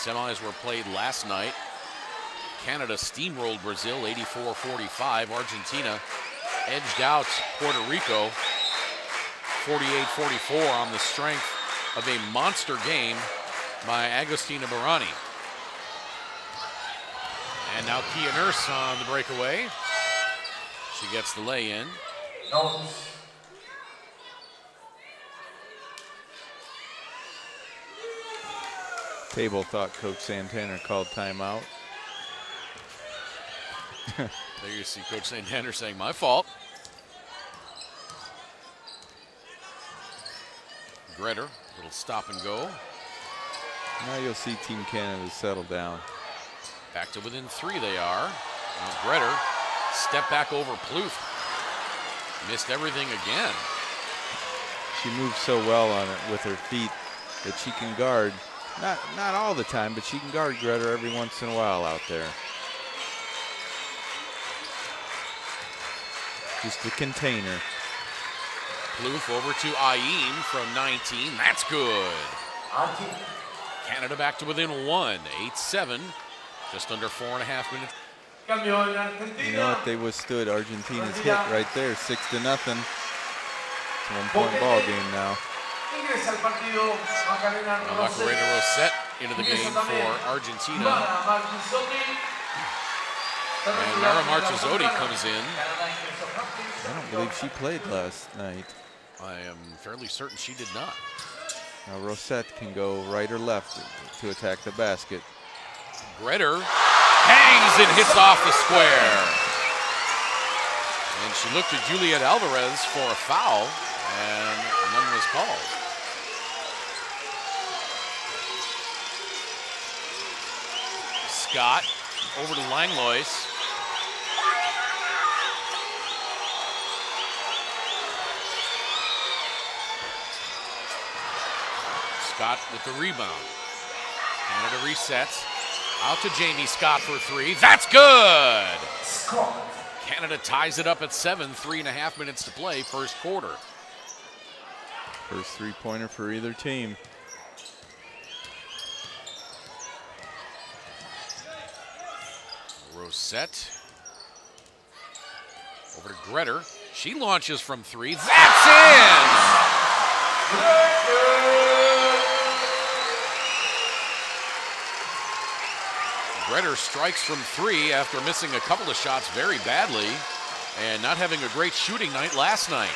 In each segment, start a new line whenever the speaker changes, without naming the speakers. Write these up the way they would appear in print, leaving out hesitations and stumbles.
Semis were played last night. Canada steamrolled Brazil 84-45. Argentina edged out Puerto Rico 48-44 on the strength of a monster game by Agostina Barani. And now Kia Nurse on the breakaway. She gets the lay-in.
Table thought Coach Santana called timeout.
There you see Coach Santana saying, my fault. Gretter, little stop and go.
Now you'll see Team Canada settle down.
Back to within 3 they are. Now Gretter, step back over Plouffe. Missed everything again.
She moves so well on it with her feet that she can guard. Not all the time, but she can guard Gretter every once in a while out there. Just a container.
Plouffe over to Ayin from 19. That's good. Canada back to within 1. 8-7. Just under 4.5 minutes.
You know what? They withstood Argentina's hit right there, 6-0. It's a 1-point ball game now.
Macarena Rosette into the game for Argentina. And Mara Marchesoti comes in.
I don't believe she played last night.
I am fairly certain she did not.
Now Rosette can go right or left to attack the basket.
Gretter hangs and hits off the square. And she looked at Juliet Alvarez for a foul, and none was called. Scott over to Langlois. Scott with the rebound. Canada resets. Out to Jamie Scott for 3. That's good! Canada ties it up at 7. 3.5 minutes to play, first quarter.
First three-pointer for either team.
Rosette. Over to Gretter. She launches from 3. That's in! Gretter strikes from 3 after missing a couple of shots very badly and not having a great shooting night last night.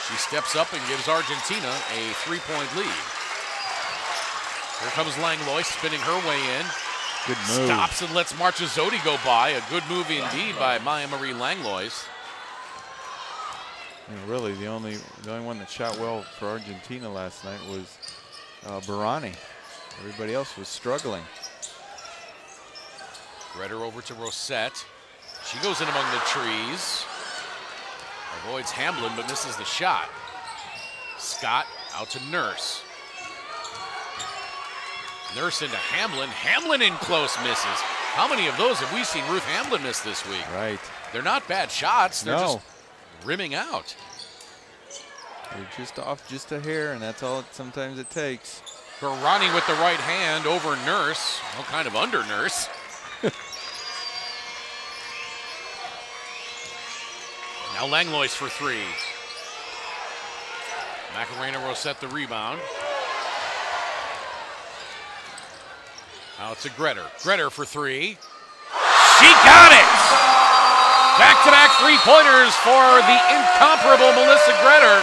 She steps up and gives Argentina a 3-point lead. Here comes Langlois spinning her way in.
Good move.
Stops and lets Marchesoti go by. A good move indeed by Maya Marie Langlois.
You know, really, the only one that shot well for Argentina last night was Barani. Everybody else was struggling.
Gretter over to Rosette. She goes in among the trees. Avoids Hamblin, but misses the shot. Scott out to Nurse. Nurse into Hamblin. Hamblin in close, misses. How many of those have we seen Ruth Hamblin miss this week?
Right.
They're not bad shots. They're just rimming out.
They're just off just a hair, and that's all sometimes it takes.
Barani with the right hand over Nurse. Well, kind of under Nurse. Now Langlois for 3. Macarena Rosette the rebound. Now it's a Gretter. Gretter for 3. She got it! Back-to-back three-pointers for the incomparable Melissa Gretter.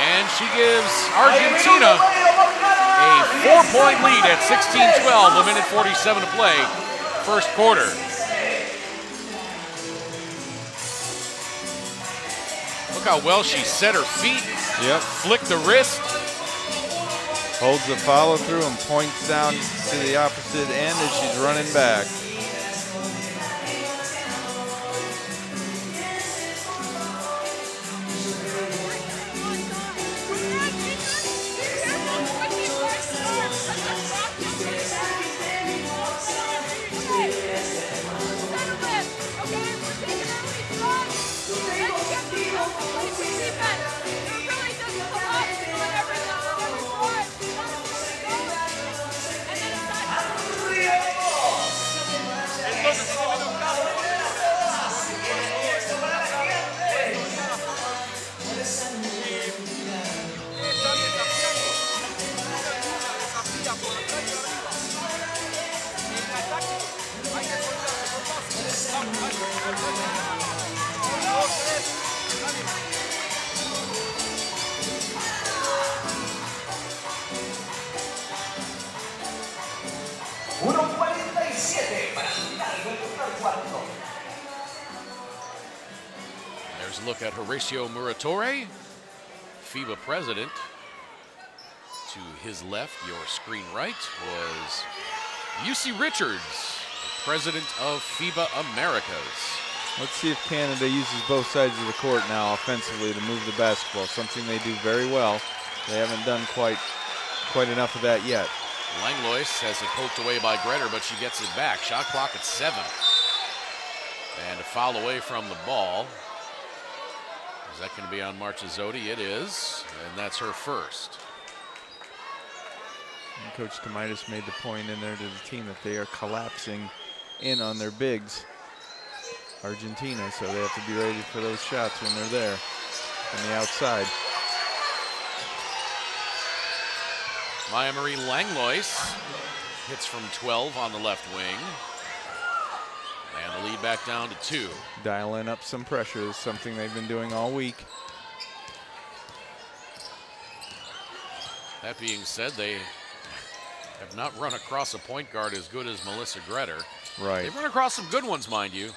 And she gives Argentina a 4-point lead at 16-12, a minute 47 to play, first quarter. Look how well she set her feet.
Yep.
Flicked the wrist.
Holds the follow through and points down to the opposite end as she's running back.
Here's a look at Horacio Muratore, FIBA president. To his left, your screen right, was UC Richards, president of FIBA Americas.
Let's see if Canada uses both sides of the court now offensively to move the basketball, something they do very well. They haven't done quite enough of that yet.
Langlois has it poked away by Gretter, but she gets it back. Shot clock at 7. And a foul away from the ball. Is that going to be on Marchizzotti? It is, and that's her first.
And Coach Tomaitis made the point in there to the team that they are collapsing in on their bigs, Argentina, so they have to be ready for those shots when they're there on the outside.
Maya-Marie Langlois hits from 12 on the left wing. And the lead back down to 2.
Dialing up some pressure is something they've been doing all week.
That being said, they have not run across a point guard as good as Melissa Gretter.
Right.
They've run across some good ones, mind you.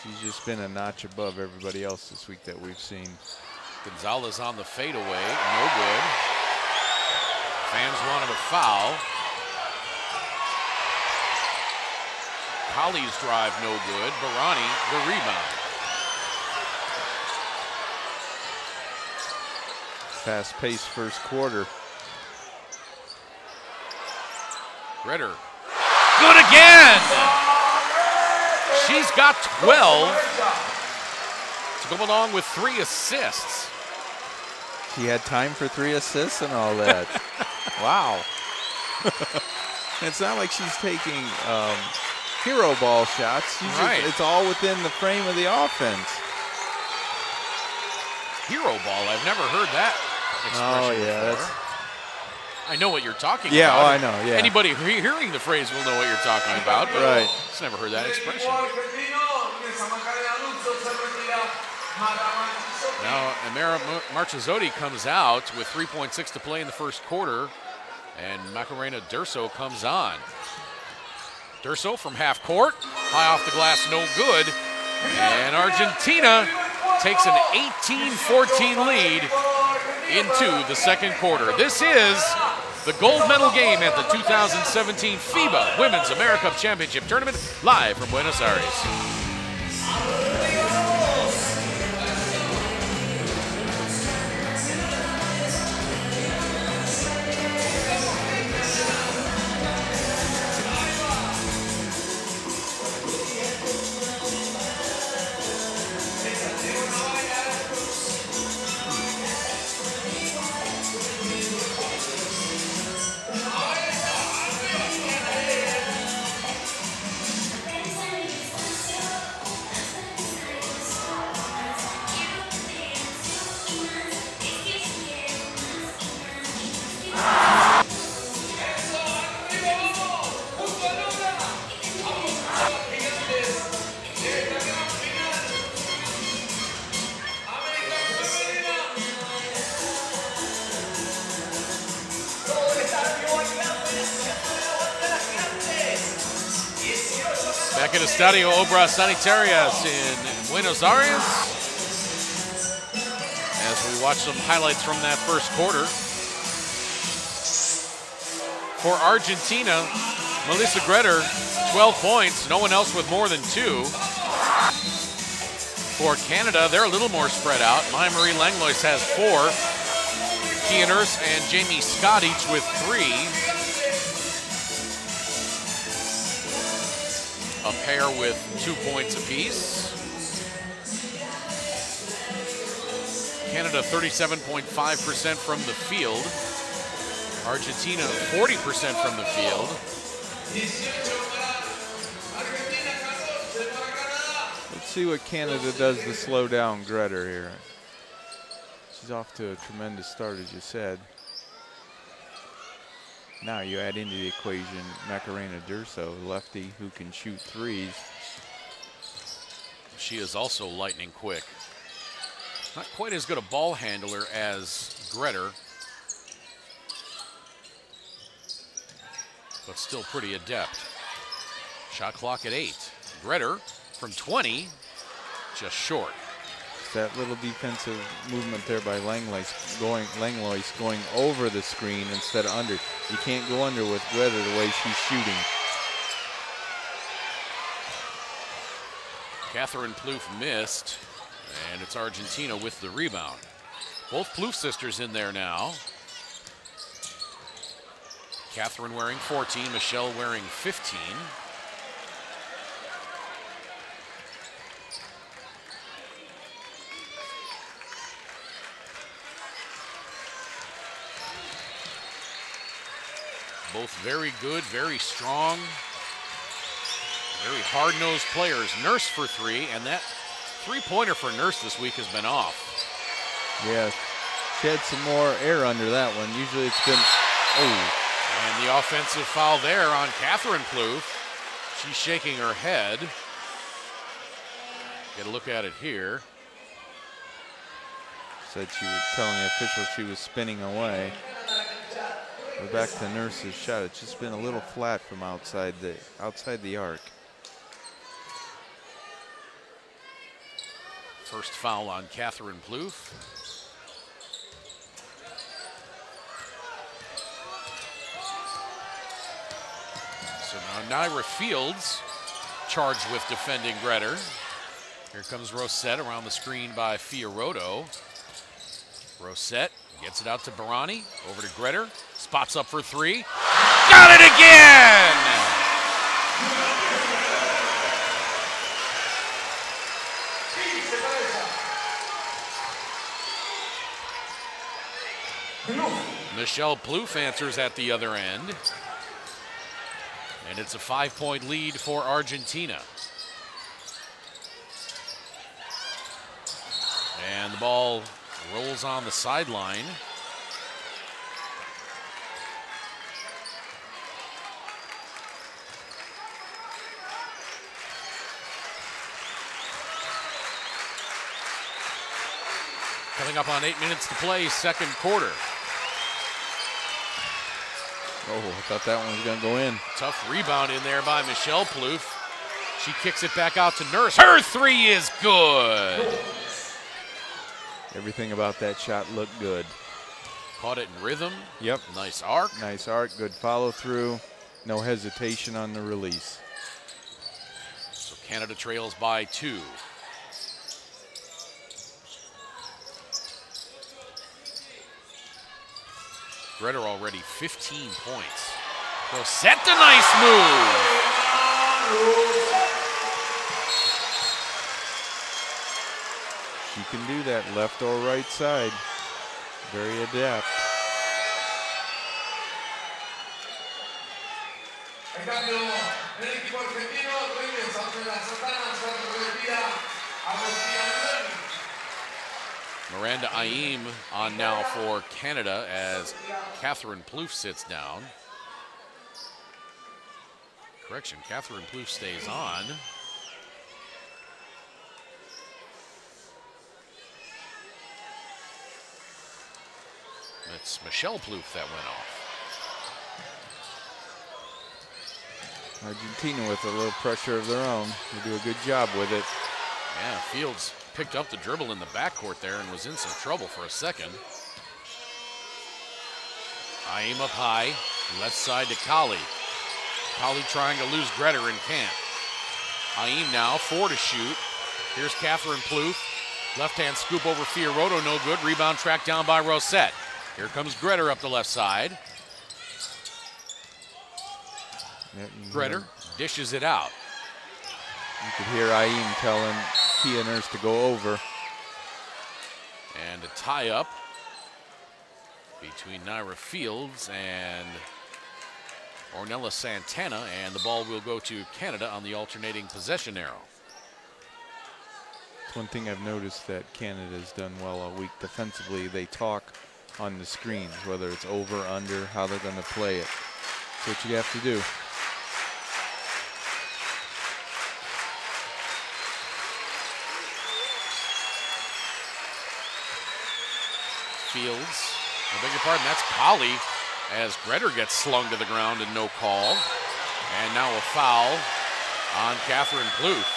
She's just been a notch above everybody else this week that we've seen.
Gonzalez on the fadeaway, no good. Fans wanted a foul. Colley's drive, no good. Barani, the rebound.
Fast-paced first quarter.
Gretter, good again! She's got 12 to go along with 3 assists.
She had time for 3 assists and all that. Wow. It's not like she's taking hero ball shots.
Right.
It's all within the frame of the offense.
Hero ball, I've never heard that expression before.
That's...
I know what you're talking
yeah,
about.
Oh, I know, yeah.
Anybody hearing the phrase will know what you're talking about, but
right.
I've never heard that expression. Now, Amira Marchizzotti comes out with 3.6 to play in the first quarter, and Macarena Durso comes on. Durso from half court, high off the glass, no good. And Argentina takes an 18-14 lead into the second quarter. This is the gold medal game at the 2017 FIBA Women's AmeriCup Championship Tournament, live from Buenos Aires. Back at Estadio Obras Sanitarias in Buenos Aires, as we watch some highlights from that first quarter. For Argentina, Melissa Gretter, 12 points, no one else with more than 2. For Canada, they're a little more spread out. Maya-Marie Langlois has 4. Kia Nurse and Jamie Scott each with 3. A pair with 2 points apiece. Canada 37.5% from the field. Argentina 40% from the field.
Let's see what Canada does to slow down Gretter here. She's off to a tremendous start, as you said. Now you add into the equation Macarena Durso, lefty who can shoot threes.
She is also lightning quick. Not quite as good a ball handler as Gretter, but still pretty adept. Shot clock at 8. Gretter from 20, just short.
That little defensive movement there by Langlois going over the screen instead of under. You can't go under with Greta the way she's shooting.
Catherine Plouffe missed, and it's Argentina with the rebound. Both Plouffe sisters in there now. Catherine wearing 14, Michelle wearing 15. Both very good, very strong, very hard-nosed players. Nurse for three, and that three-pointer for Nurse this week has been off.
Yeah, she had some more air under that one. Usually it's been, oh.
And the offensive foul there on Catherine Plouffe. She's shaking her head. Get a look at it here.
Said she was telling the official she was spinning away. We're back to Nurse's shot. It's just been a little flat from outside the arc.
First foul on Catherine Plouffe. So now Naira Fields charged with defending Greder. Here comes Rosette around the screen by Fiorotto. Rosette gets it out to Barani, over to Greder, spots up for three. Got it again! Michelle Plouffe answers at the other end. And it's a 5-point lead for Argentina. And the ball rolls on the sideline. Coming up on 8 minutes to play, second quarter.
Oh, I thought that one was going to go in.
Tough rebound in there by Michelle Plouffe. She kicks it back out to Nurse. Her three is good.
Everything about that shot looked good.
Caught it in rhythm.
Yep.
Nice arc.
Nice arc, good follow through. No hesitation on the release.
So Canada trails by 2. Greder already 15 points. Rosette, a nice move.
She can do that left or right side. Very adept.
Miranda Aim on now for Canada as Catherine Plouffe sits down. Correction, Catherine Plouffe stays on. It's Michelle Plouffe that went off.
Argentina with a little pressure of their own. They do a good job with it.
Yeah, Fields picked up the dribble in the backcourt there and was in some trouble for a second. Aim up high, left side to Kali. Kali trying to lose Greder and can't. Aim now, 4 to shoot. Here's Catherine Plouffe. Left-hand scoop over Fiorotto, no good. Rebound tracked down by Rosette. Here comes Greder up the left side. Greder dishes it out.
You could hear Aim telling Kia Nurse to go over.
And a tie-up between Naira Fields and Ornella Santana, and the ball will go to Canada on the alternating possession arrow.
It's one thing I've noticed that Canada's done well all week defensively. They talk on the screens, whether it's over, under, how they're going to play it. That's what you have to do.
Fields, I beg your pardon, that's Kali as Greder gets slung to the ground and no call. And now a foul on Catherine Plouffe.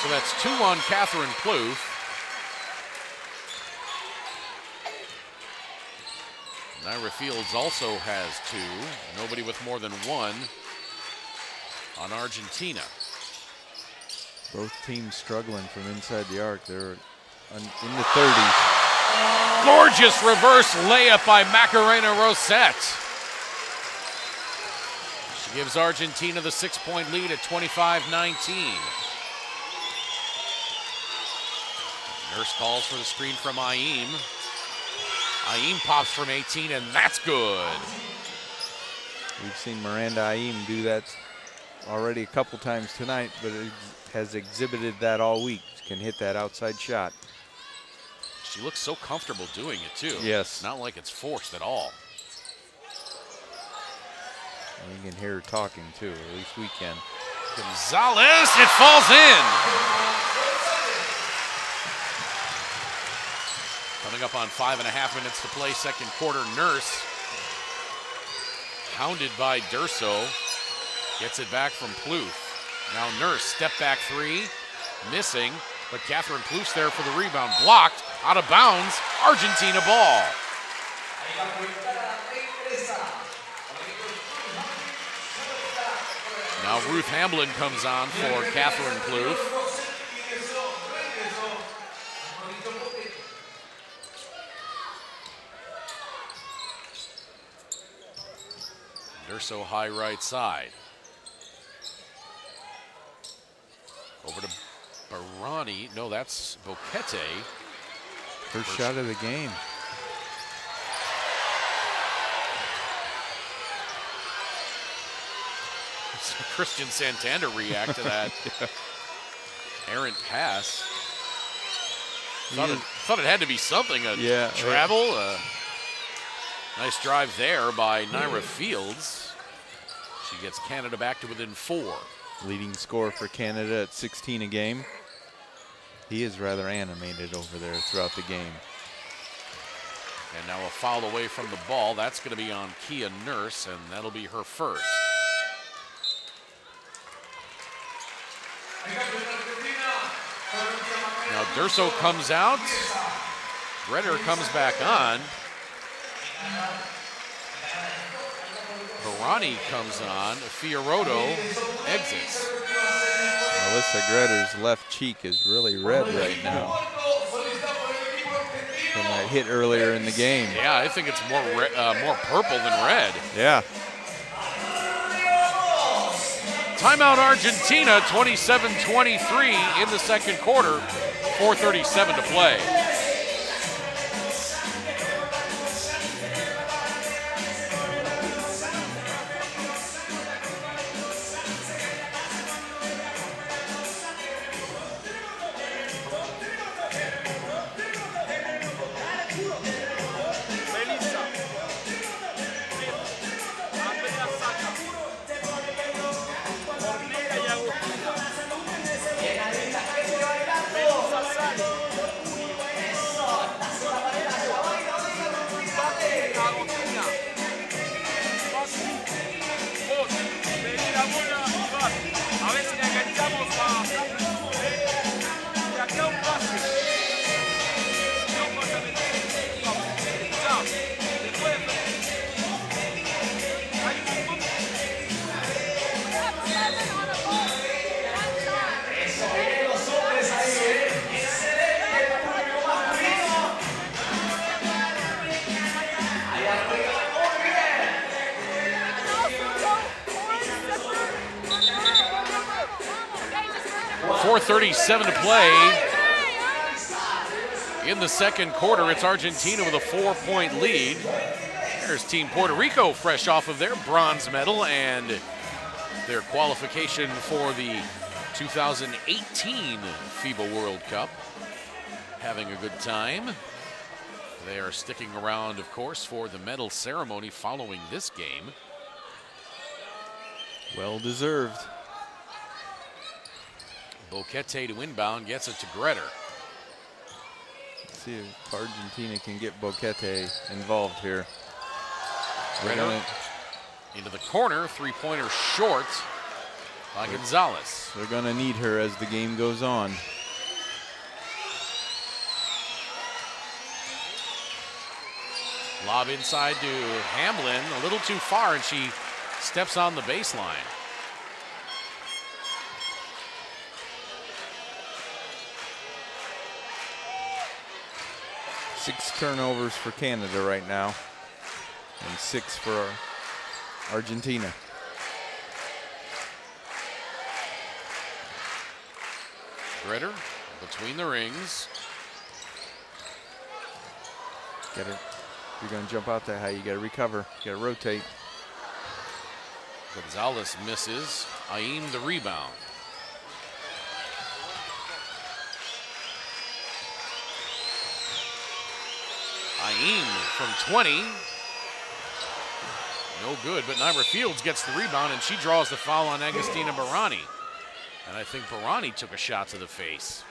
So that's 2 on Catherine Plouffe. Naira Fields also has 2. Nobody with more than 1 on Argentina.
Both teams struggling from inside the arc. They're in the 30s.
Gorgeous reverse layup by Macarena Rosette. She gives Argentina the 6-point lead at 25-19. Nurse calls for the screen from Aim. Aim pops from 18, and that's good.
We've seen Miranda Aim do that already a couple times tonight, but it has exhibited that all week. She can hit that outside shot.
She looks so comfortable doing it, too.
Yes.
Not like it's forced at all.
And you can hear her talking, too. At least we can.
Gonzalez, it falls in. Coming up on 5.5 minutes to play, second quarter. Nurse, hounded by Durso, gets it back from Plouffe. Now Nurse, step back 3, missing, but Catherine Plouffe's there for the rebound. Blocked, out of bounds, Argentina ball. Now Ruth Hamblin comes on for Catherine Plouffe. Durso high right side. Over to Barani. No, that's Boquete.
First shot of the game.
So Christian Santander react to that errant pass. Thought it had to be something. Travel. Nice drive there by Naira Fields. She gets Canada back to within 4.
Leading scorer for Canada at 16 a game. He is rather animated over there throughout the game.
And now a foul away from the ball. That's going to be on Kia Nurse, and that'll be her first. Now Durso comes out. Redder comes back on. Barani comes on. Fioroto exits.
Melissa Gretter's left cheek is really red right now from that hit earlier in the game.
Yeah, I think it's more purple than red.
Yeah.
Timeout Argentina, 27-23 in the second quarter, 4:37 to play. .37 to play in the second quarter. It's Argentina with a 4-point lead. There's Team Puerto Rico fresh off of their bronze medal and their qualification for the 2018 FIBA World Cup. Having a good time. They are sticking around, of course, for the medal ceremony following this game.
Well deserved.
Boquete to inbound, gets it to Gretter.
Let's see if Argentina can get Boquete involved here.
Into the corner, three-pointer short by Gonzalez.
They're going to need her as the game goes on.
Lob inside to Hamlin, a little too far, and she steps on the baseline.
Six turnovers for Canada right now, and 6 for Argentina.
Gritter between the rings.
Get it. If you're going to jump out that high, you got to recover. You got to rotate.
Gonzalez misses. Aim the rebound. Aim from 20. No good, but Nyra Fields gets the rebound, and she draws the foul on Agustina Barani. And I think Barani took a shot to the face.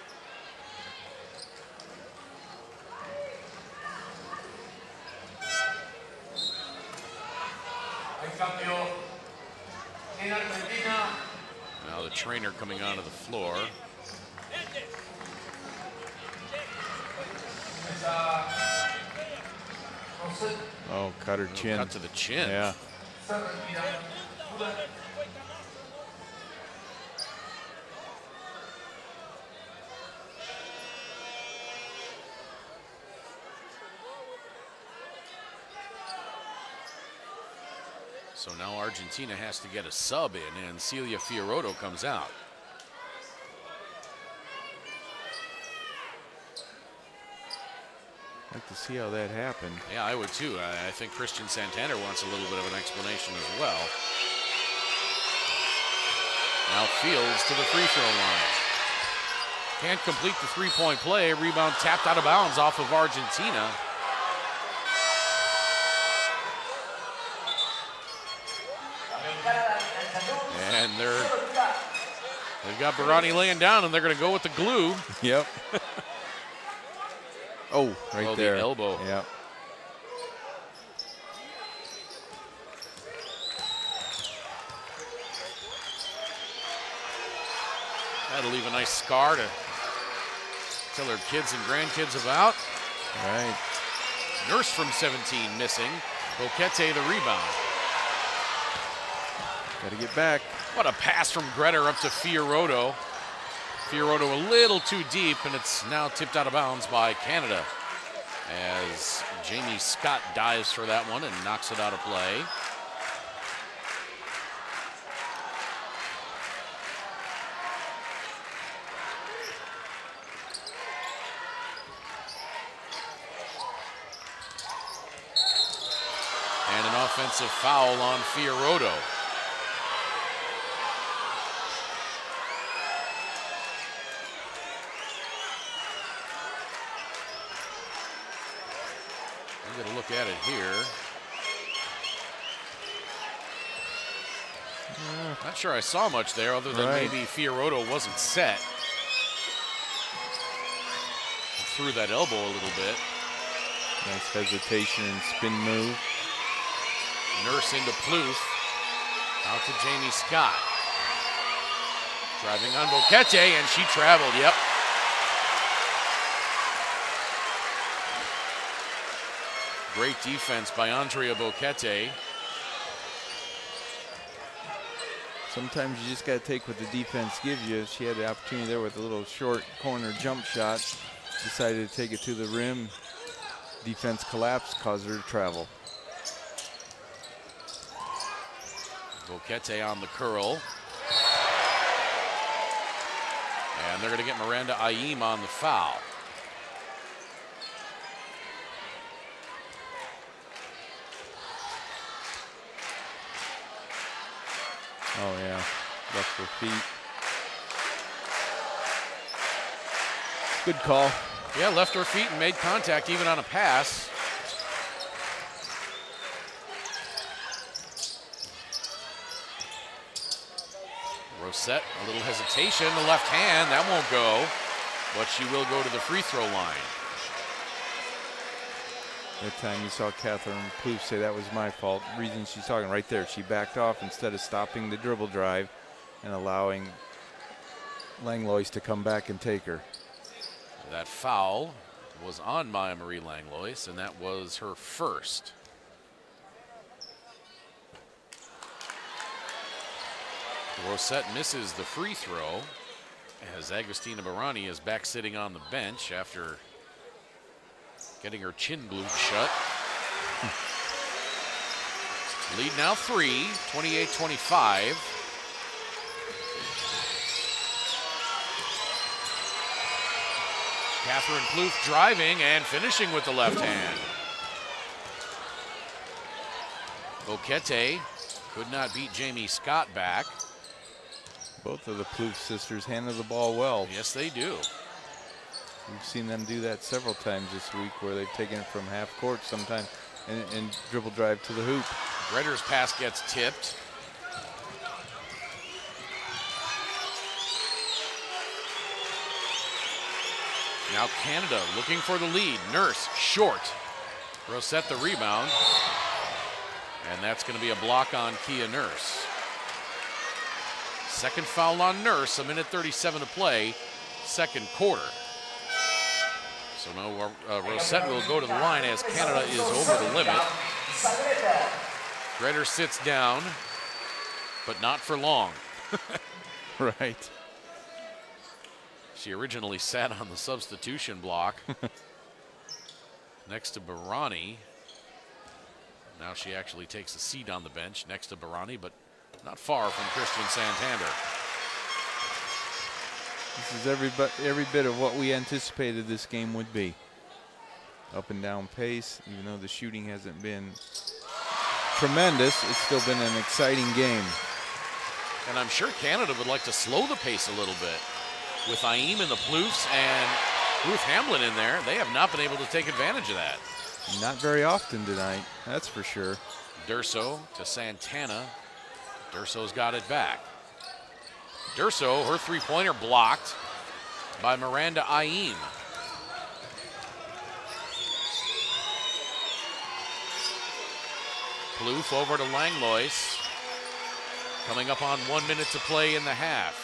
Now the trainer coming onto the floor.
Oh, cut her chin.
Cut to the chin.
Yeah.
So now Argentina has to get a sub in, and Celia Fiorotto comes out.
I'd like to see how that happened.
Yeah, I would too. I think Christian Santander wants a little bit of an explanation as well. Now Fields to the free throw line. Can't complete the three-point play. Rebound tapped out of bounds off of Argentina. And they've got Barani laying down, and they're going to go with the glue.
Yep. Oh, right there.
The elbow.
Yep.
That'll leave a nice scar to tell her kids and grandkids about.
Right.
Nurse from 17 missing. Boquete the rebound.
Got to get back.
What a pass from Gretter up to Fiorotto. Fiorotto a little too deep, and it's now tipped out of bounds by Canada as Jamie Scott dives for that one and knocks it out of play. And an offensive foul on Fiorotto. I'm going to look at it here. Not sure I saw much there other than maybe Fiorotto wasn't set. Threw that elbow a little bit.
Nice hesitation and spin move.
Nurse into Plouffe. Out to Jamie Scott. Driving on Boquete, and she traveled, yep. Great defense by Andrea Boquete.
Sometimes you just got to take what the defense gives you. She had the opportunity there with a little short corner jump shot. Decided to take it to the rim. Defense collapsed, caused her to travel.
Boquete on the curl. And they're going to get Miranda Aim on the foul.
Oh, yeah. Left her feet. Good call.
Yeah, left her feet and made contact even on a pass. Rosette, a little hesitation. The left hand, that won't go. But she will go to the free throw line.
That time you saw Catherine Plouffe say that was my fault. Reason she's talking right there. She backed off instead of stopping the dribble drive and allowing Langlois to come back and take her.
That foul was on Maya Marie Langlois, and that was her first. Rosette misses the free throw as Agustina Barani is back sitting on the bench after getting her chin glued shut. Lead now 3, 28-25. Catherine Plouffe driving and finishing with the left hand. Boquete could not beat Jamie Scott back.
Both of the Plouffe sisters handle the ball well.
Yes, they do.
We've seen them do that several times this week where they've taken it from half court sometimes and dribble drive to the hoop.
Gretter's pass gets tipped. Now Canada looking for the lead. Nurse short. Rosette the rebound. And that's going to be a block on Kia Nurse. Second foul on Nurse, 1:37 to play, second quarter. So now Rosette will go to the line as Canada is over the limit. Gretter sits down, but not for long.
Right.
She originally sat on the substitution block next to Barani. Now she actually takes a seat on the bench next to Barani, but not far from Christian Santander.
This is every bit of what we anticipated this game would be. Up and down pace, even though the shooting hasn't been tremendous, it's still been an exciting game.
And I'm sure Canada would like to slow the pace a little bit. With Aim and the Plouffes and Ruth Hamlin in there, they have not been able to take advantage of that.
Not very often tonight, that's for sure.
Durso to Santana. Durso's got it back. Durso, her three-pointer blocked by Miranda Aim. Plouffe over to Langlois. Coming up on 1 minute to play in the half.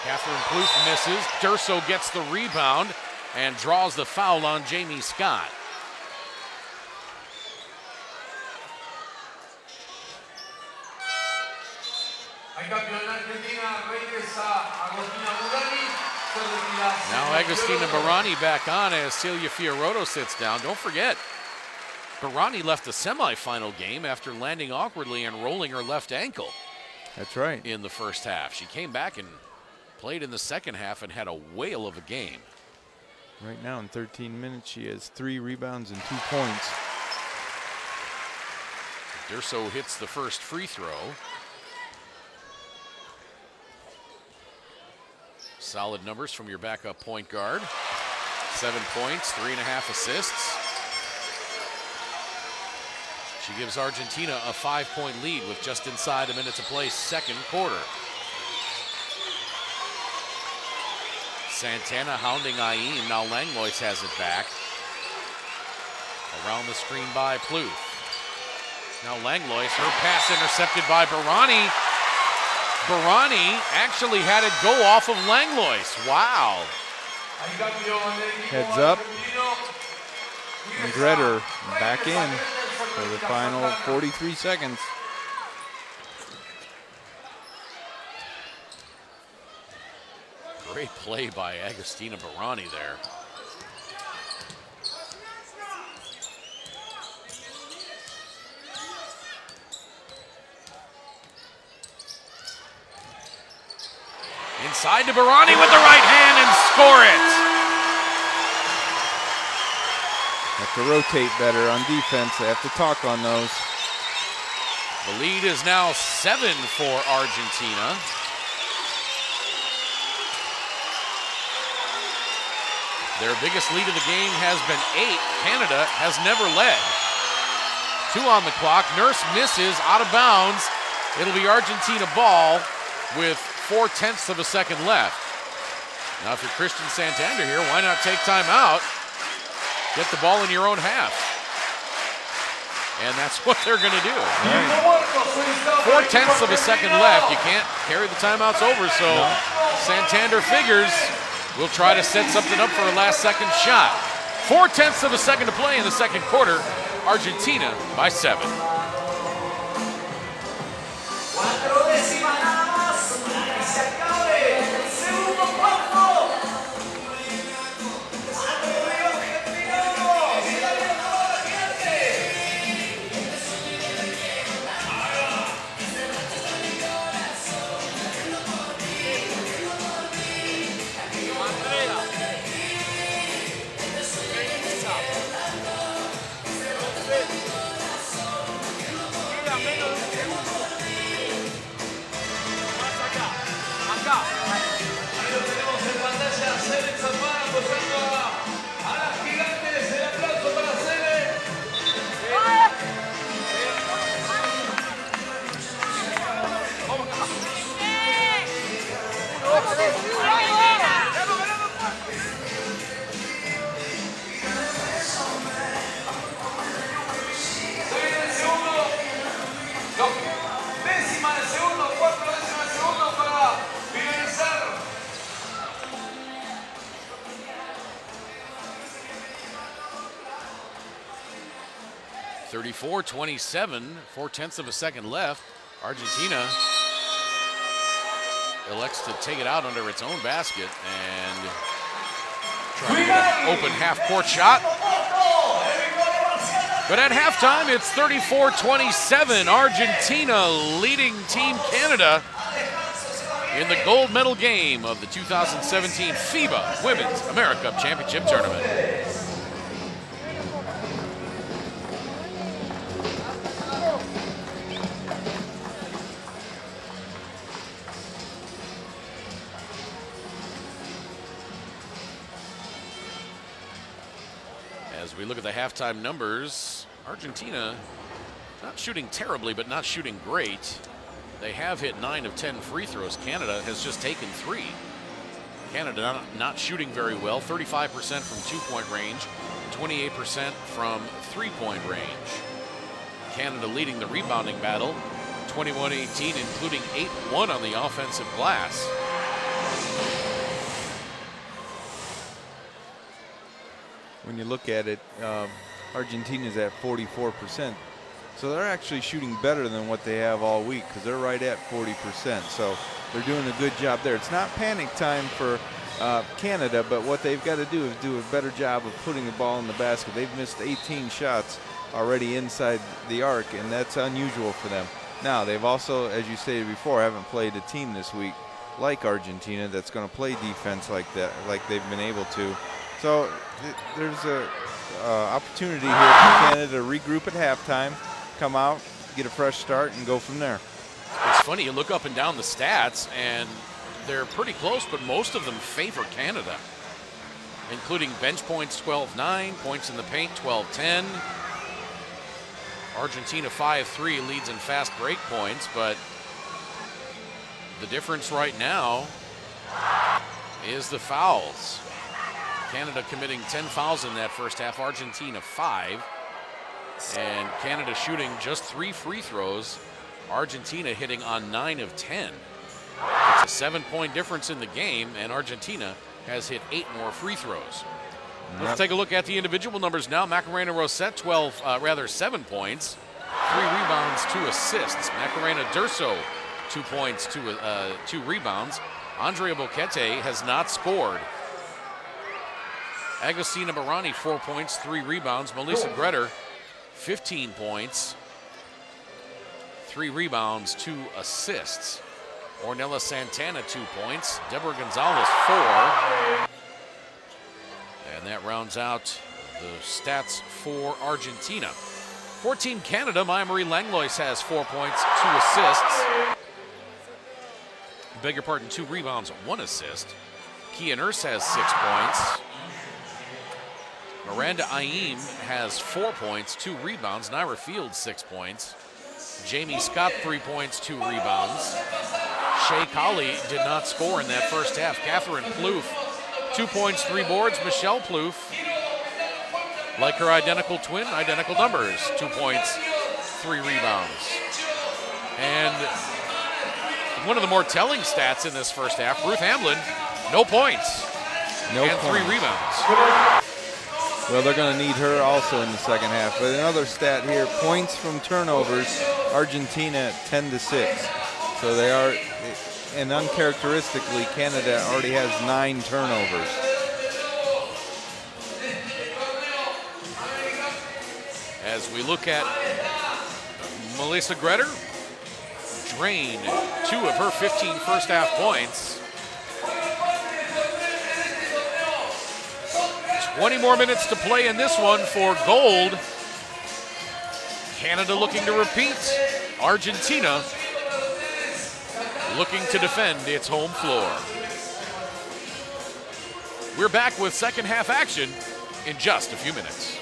Catherine Plouffe misses. Durso gets the rebound and draws the foul on Jamie Scott. Now Agustina Barani back on as Celia Fiorotto sits down. Don't forget, Barani left the semifinal game after landing awkwardly and rolling her left ankle.
That's right.
In the first half. She came back and played in the second half and had a whale of a game.
Right now in 13 minutes, she has 3 rebounds and 2 points.
Durso hits the first free throw. Solid numbers from your backup point guard. 7 points, 3.5 assists. She gives Argentina a 5-point lead with just inside a minute to play, second quarter. Santana hounding Aim. Now Langlois has it back. Around the screen by Plouffe. Now Langlois, her pass intercepted by Barani. Barani actually had it go off of Langlois. Wow.
Heads up. And Gretter back in for the final 43 seconds.
Great play by Agustina Barani there. Inside to Barani with the right hand and score it.
Have to rotate better on defense. They have to talk on those.
The lead is now 7 for Argentina. Their biggest lead of the game has been 8. Canada has never led. 2 on the clock. Nurse misses, out of bounds. It'll be Argentina ball with 0.4 of a second left. Now, if you're Christian Santander here, why not take time out? Get the ball in your own half. And that's what they're going to do. Right. 0.4 of a second left. You can't carry the timeouts over, so Santander figures we'll try to set something up for a last-second shot. 0.4 of a second to play in the second quarter. Argentina by 7. .27, 0.4 of a second left. Argentina elects to take it out under its own basket and try to get an open half-court shot. But at halftime, it's 34-27. Argentina leading Team Canada in the gold medal game of the 2017 FIBA Women's AmeriCup Championship Tournament. As we look at the halftime numbers, Argentina not shooting terribly, but not shooting great. They have hit 9 of 10 free throws. Canada has just taken 3. Canada not shooting very well, 35% from two-point range, 28% from three-point range. Canada leading the rebounding battle, 21-18, including 8-1 on the offensive glass.
When you look at it, Argentina's at 44%. So they're actually shooting better than what they have all week because they're right at 40%. So they're doing a good job there. It's not panic time for Canada, but what they've got to do is do a better job of putting the ball in the basket. They've missed 18 shots already inside the arc, and that's unusual for them. Now, they've also, as you stated before, haven't played a team this week like Argentina that's going to play defense like that, like they've been able to. So there's a opportunity here for Canada to regroup at halftime, come out, get a fresh start, and go from there.
It's funny, you look up and down the stats, and they're pretty close, but most of them favor Canada, including bench points 12-9, points in the paint 12-10. Argentina 5-3 leads in fast break points, but the difference right now is the fouls. Canada committing 10 fouls in that first half, Argentina 5. And Canada shooting just 3 free throws, Argentina hitting on 9 of 10. It's a 7-point difference in the game, and Argentina has hit 8 more free throws. Let's take a look at the individual numbers now. Macarena Rosette, 7 points, 3 rebounds, 2 assists. Macarena Durso, 2 points, 2 rebounds. Andrea Boquete has not scored. Agostina Barani, 4 points, 3 rebounds. Melissa Greder, 15 points, 3 rebounds, 2 assists. Ornella Santana, 2 points. Deborah Gonzalez, 4. And that rounds out the stats for Argentina. For Team Canada, Maya-Marie Langlois has 4 points, 2 assists. Beg your pardon, 2 rebounds, 1 assist. Kia Nurse has 6 points. Miranda Aim has 4 points, 2 rebounds. Naira Fields, 6 points. Jamie Scott, 3 points, 2 rebounds. Shea Colley did not score in that first half. Catherine Plouffe, 2 points, 3 boards. Michelle Plouffe, like her identical twin, identical numbers, 2 points, 3 rebounds. And one of the more telling stats in this first half, Ruth Hamlin, no points.
No
and
points.
3 rebounds.
Well, they're going to need her also in the second half. But another stat here, points from turnovers, Argentina 10-6. So they are, and uncharacteristically, Canada already has 9 turnovers.
As we look at Melissa Gretter, drain 2 of her 15 first half points. 20 more minutes to play in this one for gold. Canada looking to repeat. Argentina looking to defend its home floor. We're back with second half action in just a few minutes.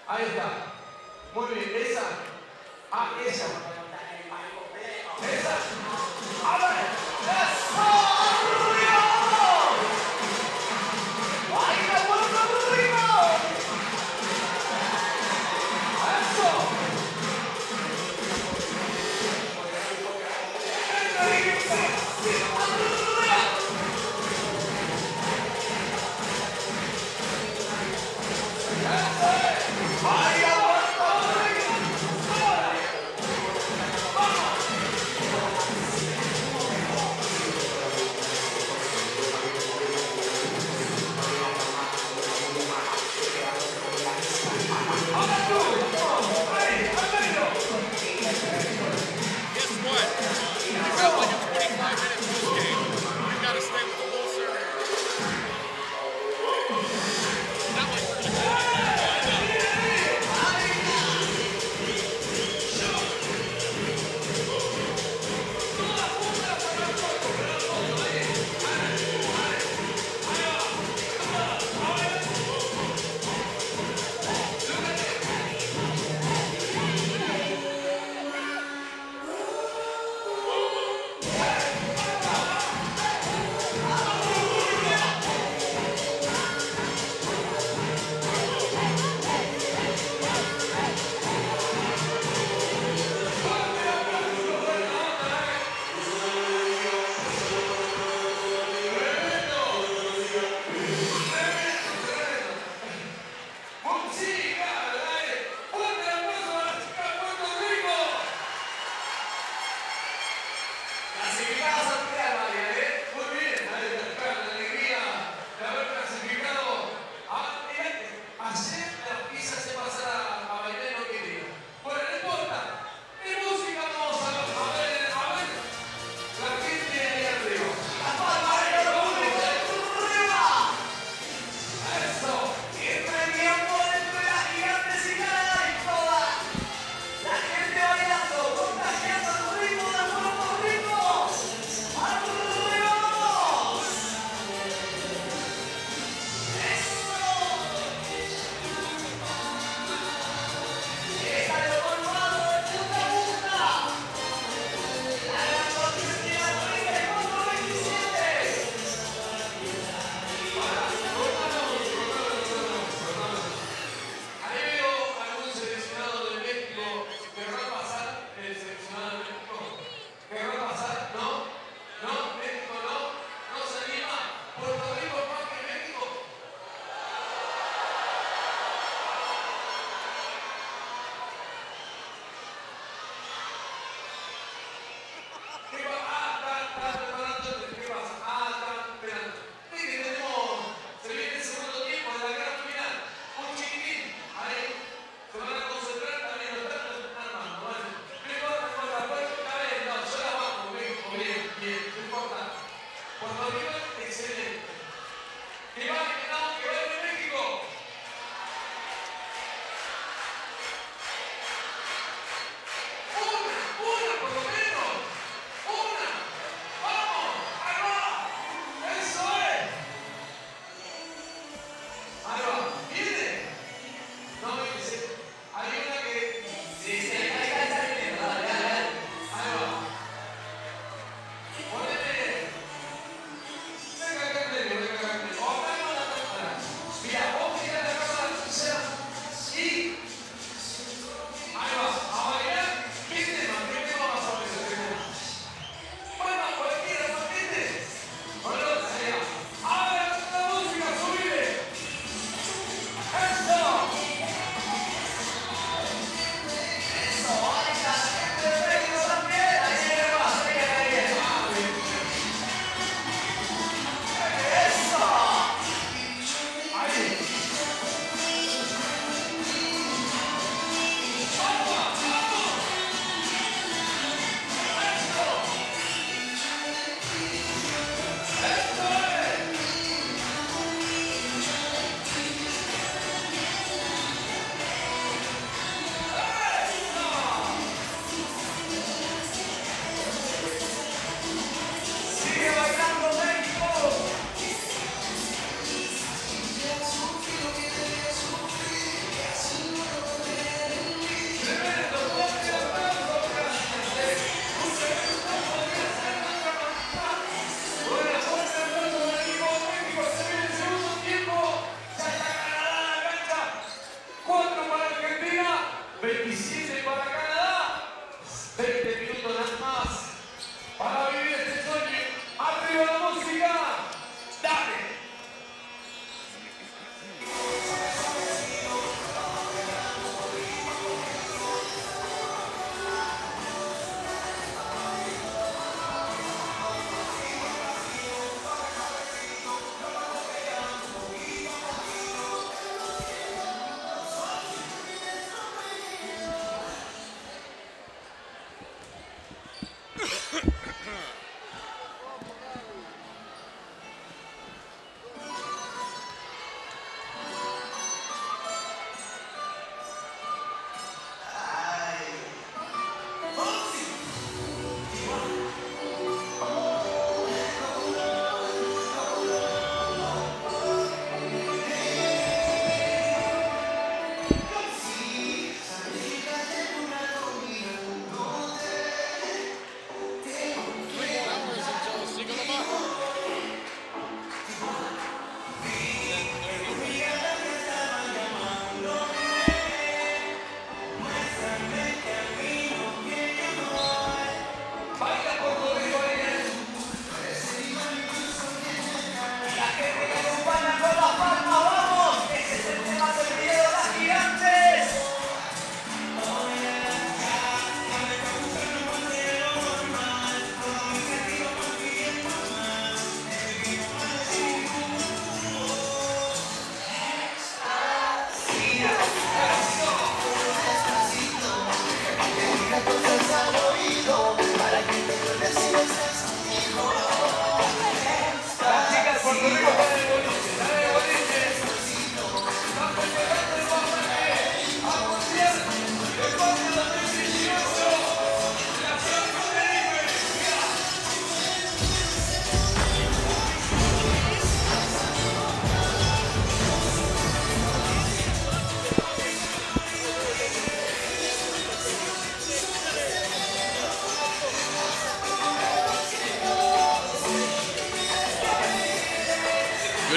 Ahí está. Muy bien, esa. Ah, esa. Esa. A ver. ¡Eso! ¡Ay, la vuelta arriba! ¡Eso!
Guess what? You got like a 25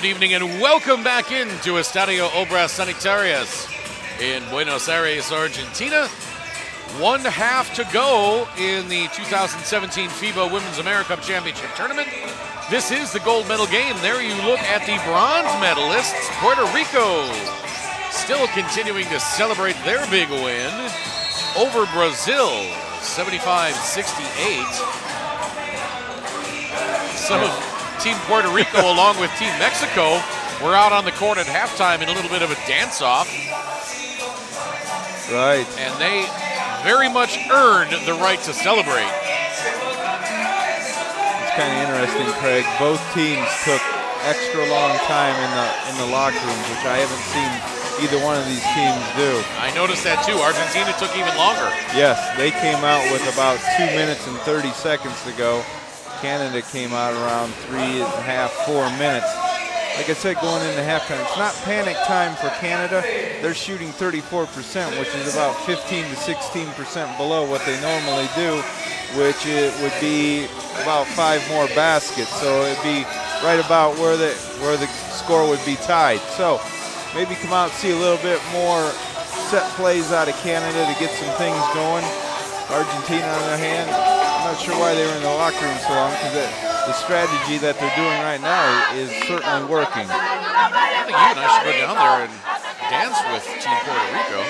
Good evening and welcome back into Estadio Obras Sanitarias in Buenos Aires, Argentina. One half to go in the 2017 FIBA Women's AmeriCup Championship Tournament. This is the gold medal game. There you look at the bronze medalists, Puerto Rico, still continuing to celebrate their big win over Brazil, 75-68. Some of Team Puerto Rico, along with Team Mexico, were out on the court at halftime in a little bit of a dance-off.
Right.
And they very much earned the right to celebrate.
It's kind of interesting, Craig. Both teams took extra long time in the locker rooms, which I haven't seen either one of these teams do.
I noticed that too. Argentina took even longer.
Yes, they came out with about 2 minutes and 30 seconds to go. Canada came out around 3.5, 4 minutes. Like I said, going into halftime, it's not panic time for Canada. They're shooting 34%, which is about 15 to 16% below what they normally do, which it would be about 5 more baskets. So it'd be right about where the score would be tied. So maybe come out and see a little bit more set plays out of Canada to get some things going. Argentina, on the other hand, I'm not sure why they were in the locker room so long, because the strategy that they're doing right now is certainly working.
I think you and I should go down there and dance with Team Puerto Rico.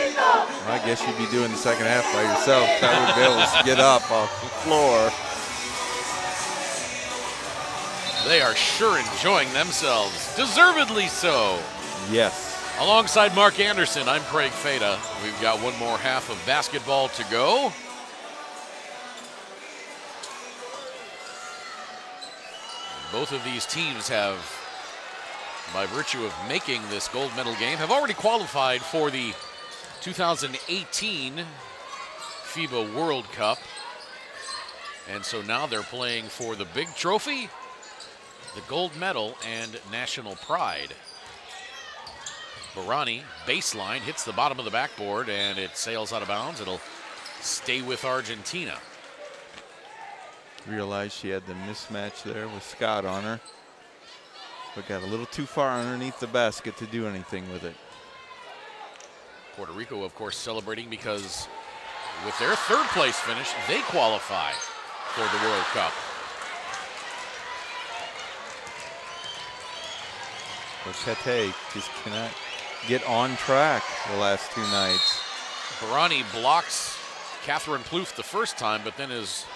Well, I guess you'd be doing the second half by yourself. I would be able to get up off the floor.
They are sure enjoying themselves, deservedly so.
Yes.
Alongside Mark Anderson, I'm Craig Feda. We've got one more half of basketball to go. Both of these teams have, by virtue of making this gold medal game, have already qualified for the 2018 FIBA World Cup. And so now they're playing for the big trophy, the gold medal, and national pride. Barani, baseline, hits the bottom of the backboard, and it sails out of bounds. It'll stay with Argentina.
Realized she had the mismatch there with Scott on her, but got a little too far underneath the basket to do anything with it.
Puerto Rico, of course, celebrating because with their third place finish, they qualify for the World Cup.
Boquete just cannot get on track the last 2 nights.
Barani blocks Catherine Plouffe the first time, but then is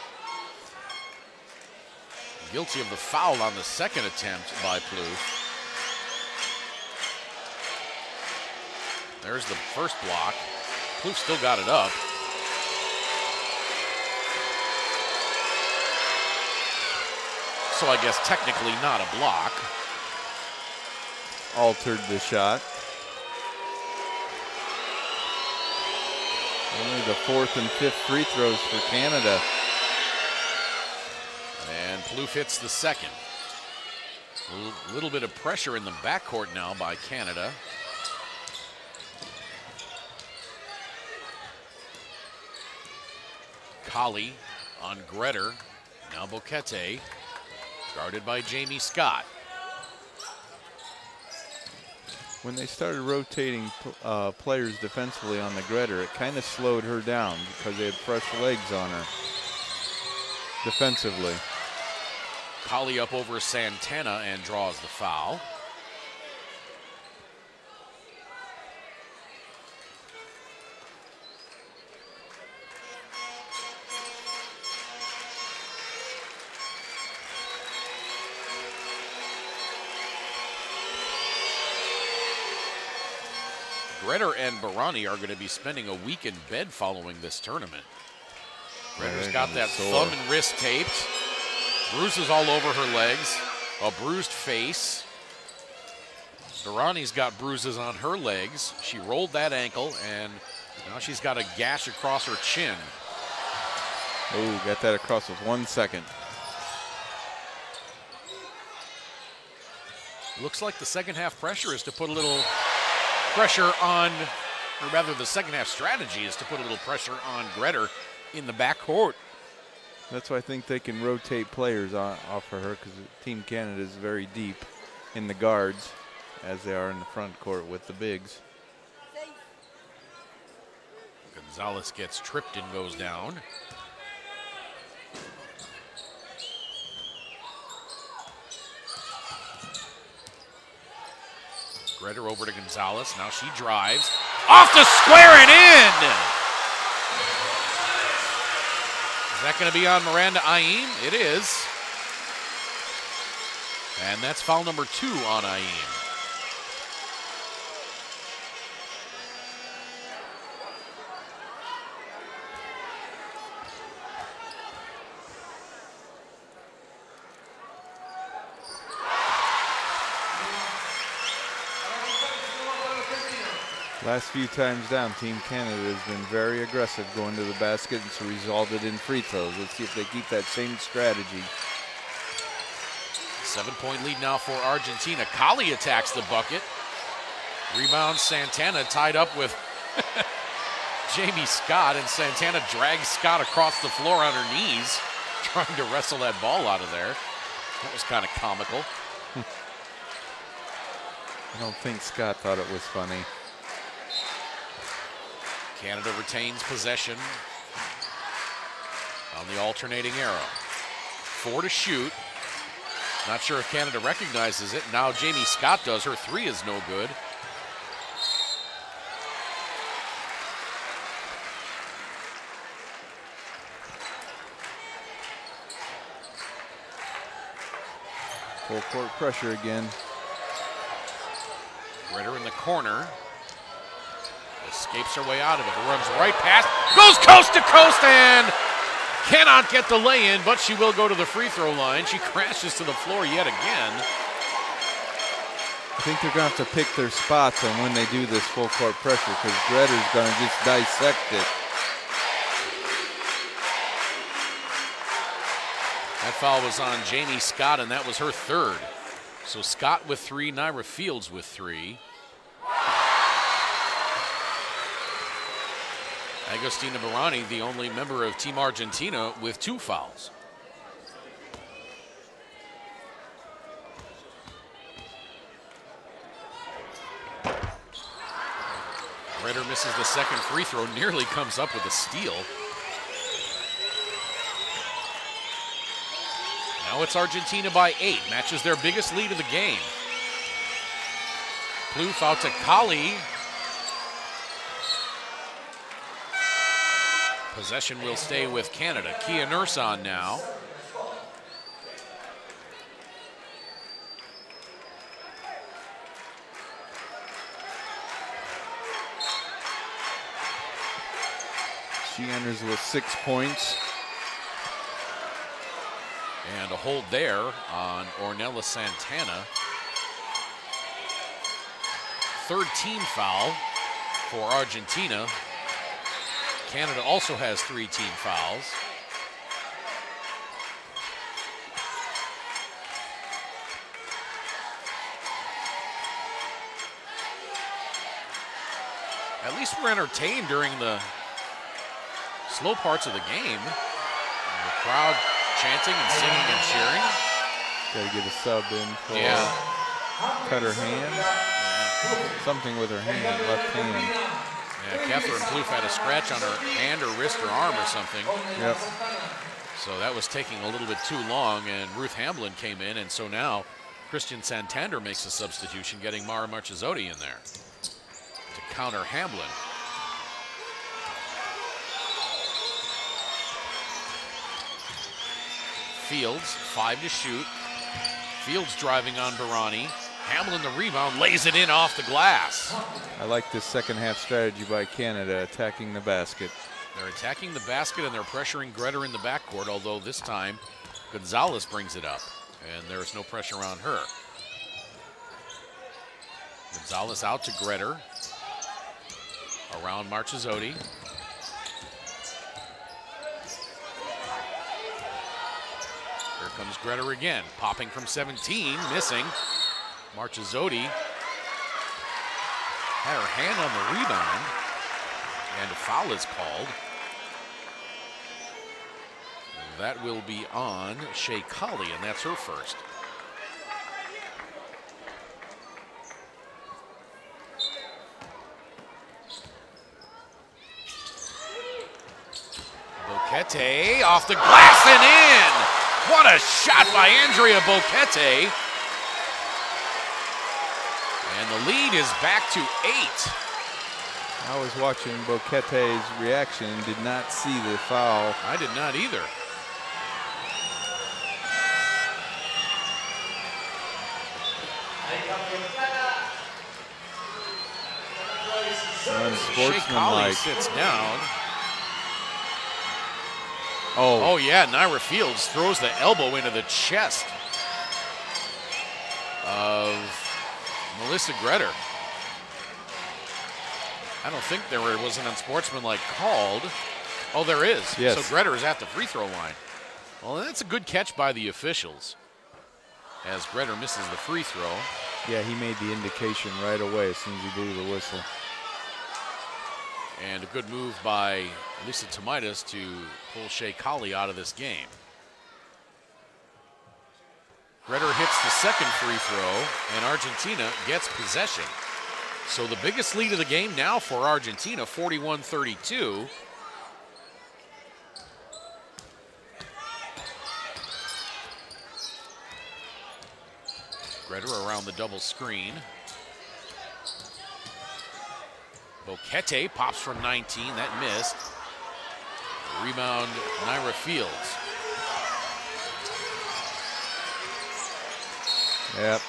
guilty of the foul on the second attempt by Plouffe. There's the first block. Plouffe still got it up. So I guess technically not a block.
Altered the shot. Only the 4th and 5th free throws for Canada.
And Plouffe hits the second. A little bit of pressure in the backcourt now by Canada. Colley on Gretter. Now Boquete, guarded by Jamie Scott.
When they started rotating players defensively on the Gretter, it kind of slowed her down because they had fresh legs on her defensively.
Colley up over Santana and draws the foul. Gretter and Barani are going to be spending a week in bed following this tournament. Gretter's got that thumb and wrist taped. Bruises all over her legs. A bruised face. Barani's got bruises on her legs. She rolled that ankle, and now she's got a gash across her chin.
Oh, got that across with 1 second.
Looks like the second half pressure is to put a little pressure on, or rather the second half strategy is to put a little pressure on Gretter in the backcourt.
That's why I think they can rotate players off of her, because Team Canada is very deep. in the guards as they are in the front court with the bigs.
Gonzalez gets tripped and goes down. Gretter over to Gonzalez. Now she drives. Off the square and in! Is that going to be on Miranda Aim? It is. And that's foul number 2 on Aim.
Last few times down, Team Canada has been very aggressive going to the basket, and it's resulted in free throws. Let's see if they keep that same strategy.
7-point lead now for Argentina. Kali attacks the bucket. Rebound Santana tied up with Jamie Scott, and Santana drags Scott across the floor on her knees, trying to wrestle that ball out of there. That was kind of comical.
I don't think Scott thought it was funny.
Canada retains possession on the alternating arrow. 4 to shoot. Not sure if Canada recognizes it. Now Jamie Scott does. Her 3 is no good.
Full court pressure again.
Ritter in the corner. Escapes her way out of it. Runs right past. Goes coast to coast and cannot get the lay-in, but she will go to the free throw line. She crashes to the floor yet again.
I think they're going to have to pick their spots on when they do this full court pressure, because Gretter's going to just dissect it.
That foul was on Jamie Scott, and that was her 3rd. So Scott with 3, Naira Fields with 3. Agostina Barani, the only member of Team Argentina with 2 fouls. Ritter misses the 2nd free throw, nearly comes up with a steal. Now it's Argentina by 8, matches their biggest lead of the game. Plouffe out to Kali. Possession will stay with Canada. Kia Nurse on now.
She enters with 6 points.
And a hold there on Ornella Santana. 3rd team foul for Argentina. Canada also has 3 team fouls. At least we're entertained during the slow parts of the game. The crowd chanting and singing and cheering.
Got to get a sub in for cut her hand. Something with her hand, left hand.
Yeah, Catherine Plouffe had a scratch on her hand or wrist or arm or something.
Yep.
So that was taking a little bit too long, and Ruth Hamblin came in, and so now Christian Santander makes a substitution, getting Mara Marchesotti in there to counter Hamblin. Fields, 5 to shoot. Fields driving on Barani. Hamblin the rebound, lays it in off the glass.
I like this 2nd half strategy by Canada, attacking the basket.
They're attacking the basket and they're pressuring Gretter in the backcourt, although this time Gonzalez brings it up and there's no pressure on her. Gonzalez out to Gretter. Around Marchesotti. Here comes Gretter again, popping from 17, missing. Marchesotti had her hand on the rebound, and a foul is called. That will be on Shea Kali, and that's her 1st. Boquete off the glass and in. What a shot by Andrea Boquete. And the lead is back to 8.
I was watching Boquete's reaction and did not see the foul.
I did not either.
Unsportsmanlike.
Sits down.
Oh
yeah, Naira Fields throws the elbow into the chest of Melissa Gretter. I don't think there was an unsportsmanlike called. Oh, there is.
Yes.
So Gretter is at the free throw line. Well, that's a good catch by the officials as Gretter misses the free throw.
Yeah, he made the indication right away as soon as he blew the whistle.
And a good move by Lisa Tomaitis to pull Shea Colley out of this game. Gretter hits the second free throw, and Argentina gets possession. So the biggest lead of the game now for Argentina, 41-32. Gretter around the double screen. Boquete pops from 19, that missed. Rebound, Naira Fields.
Yep.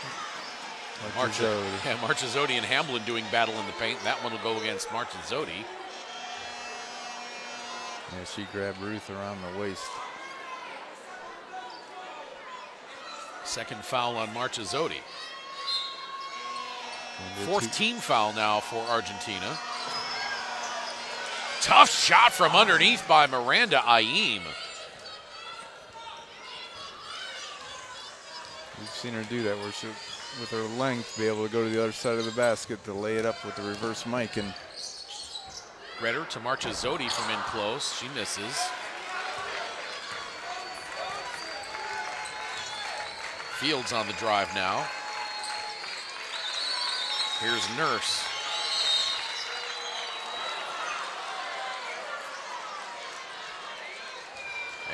Marchizzotti and Hamblin doing battle in the paint. That one will go against Marchizzotti.
Yeah, she grabbed Ruth around the waist.
Second foul on Marchizzotti. Fourth team foul now for Argentina. Tough shot from underneath by Miranda Ayim.
We've seen her do that where she, with her length, be able to go to the other side of the basket to lay it up with the reverse mic. And
Gretter to Marchizzotti from in close. She misses. Fields on the drive now. Here's Nurse.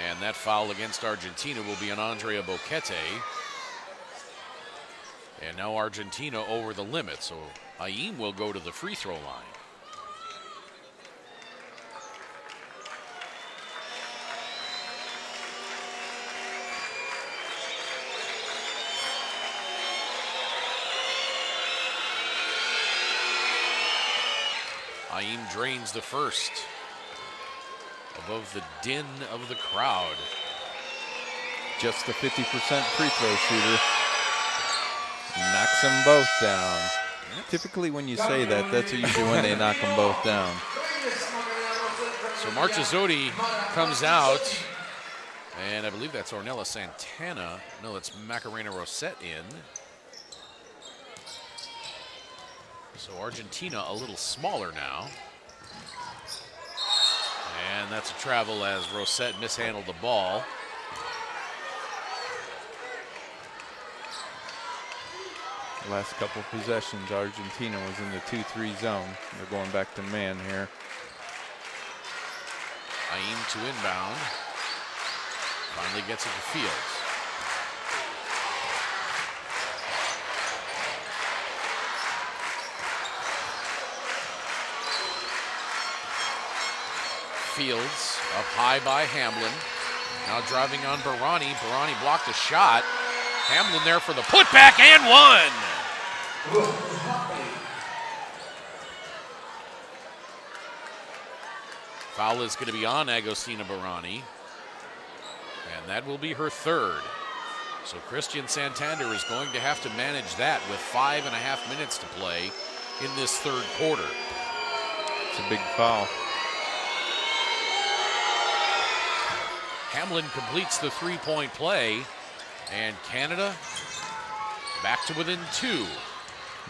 And that foul against Argentina will be on Andrea Boquete. And now Argentina over the limit, so Ayim will go to the free throw line. Ayim drains the first. Above the din of the crowd.
Just a 50% free throw shooter. Knocks them both down. Typically when you say that, that's usually when they knock them both down.
So Marchizzotti comes out, and I believe that's Ornella Santana. No, that's Macarena Rosette in. So Argentina a little smaller now. And that's a travel as Rosette mishandled the ball.
Last couple possessions, Argentina was in the 2-3 zone. They're going back to man here.
Ayim to inbound. Finally gets it to Fields. Fields up high by Hamblin. Now driving on Barani. Barani blocked a shot. Hamblin there for the putback and one. Foul is going to be on Agostina Barani. And that will be her third. So Christian Santander is going to have to manage that with 5.5 minutes to play in this third quarter.
It's a big foul.
Hamlin completes the three-point play, and Canada back to within 2.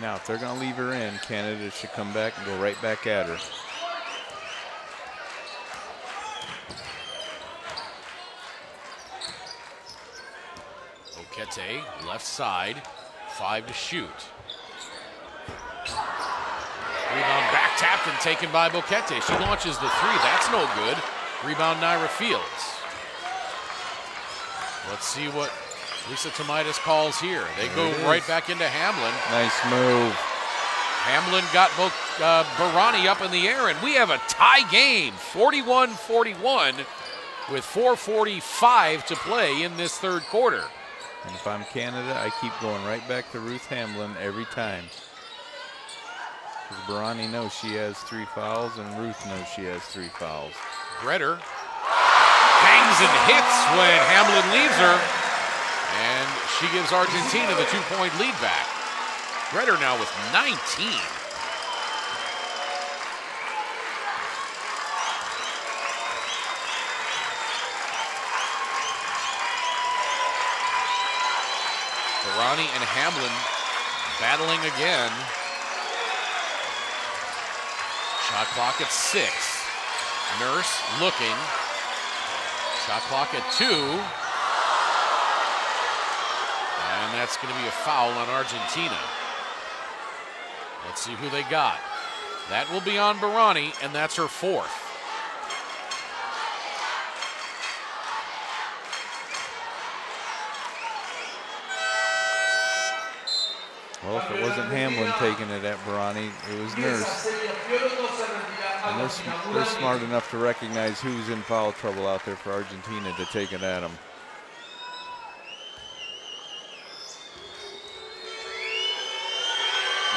Now, if they're going to leave her in, Canada should come back and go right back at her.
Boquete, left side, 5 to shoot. Rebound back tapped and taken by Boquete. She launches the 3. That's no good. Rebound, Naira Fields. Let's see what Lisa Tomaitis calls here. They go right back into Hamlin.
Nice move.
Hamlin got both Barani up in the air, and we have a tie game, 41-41, with 4:45 to play in this third quarter.
And if I'm Canada, I keep going right back to Ruth Hamlin every time. Because Barani knows she has 3 fouls, and Ruth knows she has 3 fouls.
Gretter hangs and hits when Hamlin leaves her, and she gives Argentina the 2-point lead back. Gretter now with 19. Barani and Hamlin battling again. Shot clock at 6. Nurse looking. Shot clock at 2. And that's going to be a foul on Argentina. Let's see who they got. That will be on Barani, and that's her 4th.
Well, if it wasn't Hamlin taking it at Barani, it was Nurse. And they're smart enough to recognize who's in foul trouble out there for Argentina to take it at them.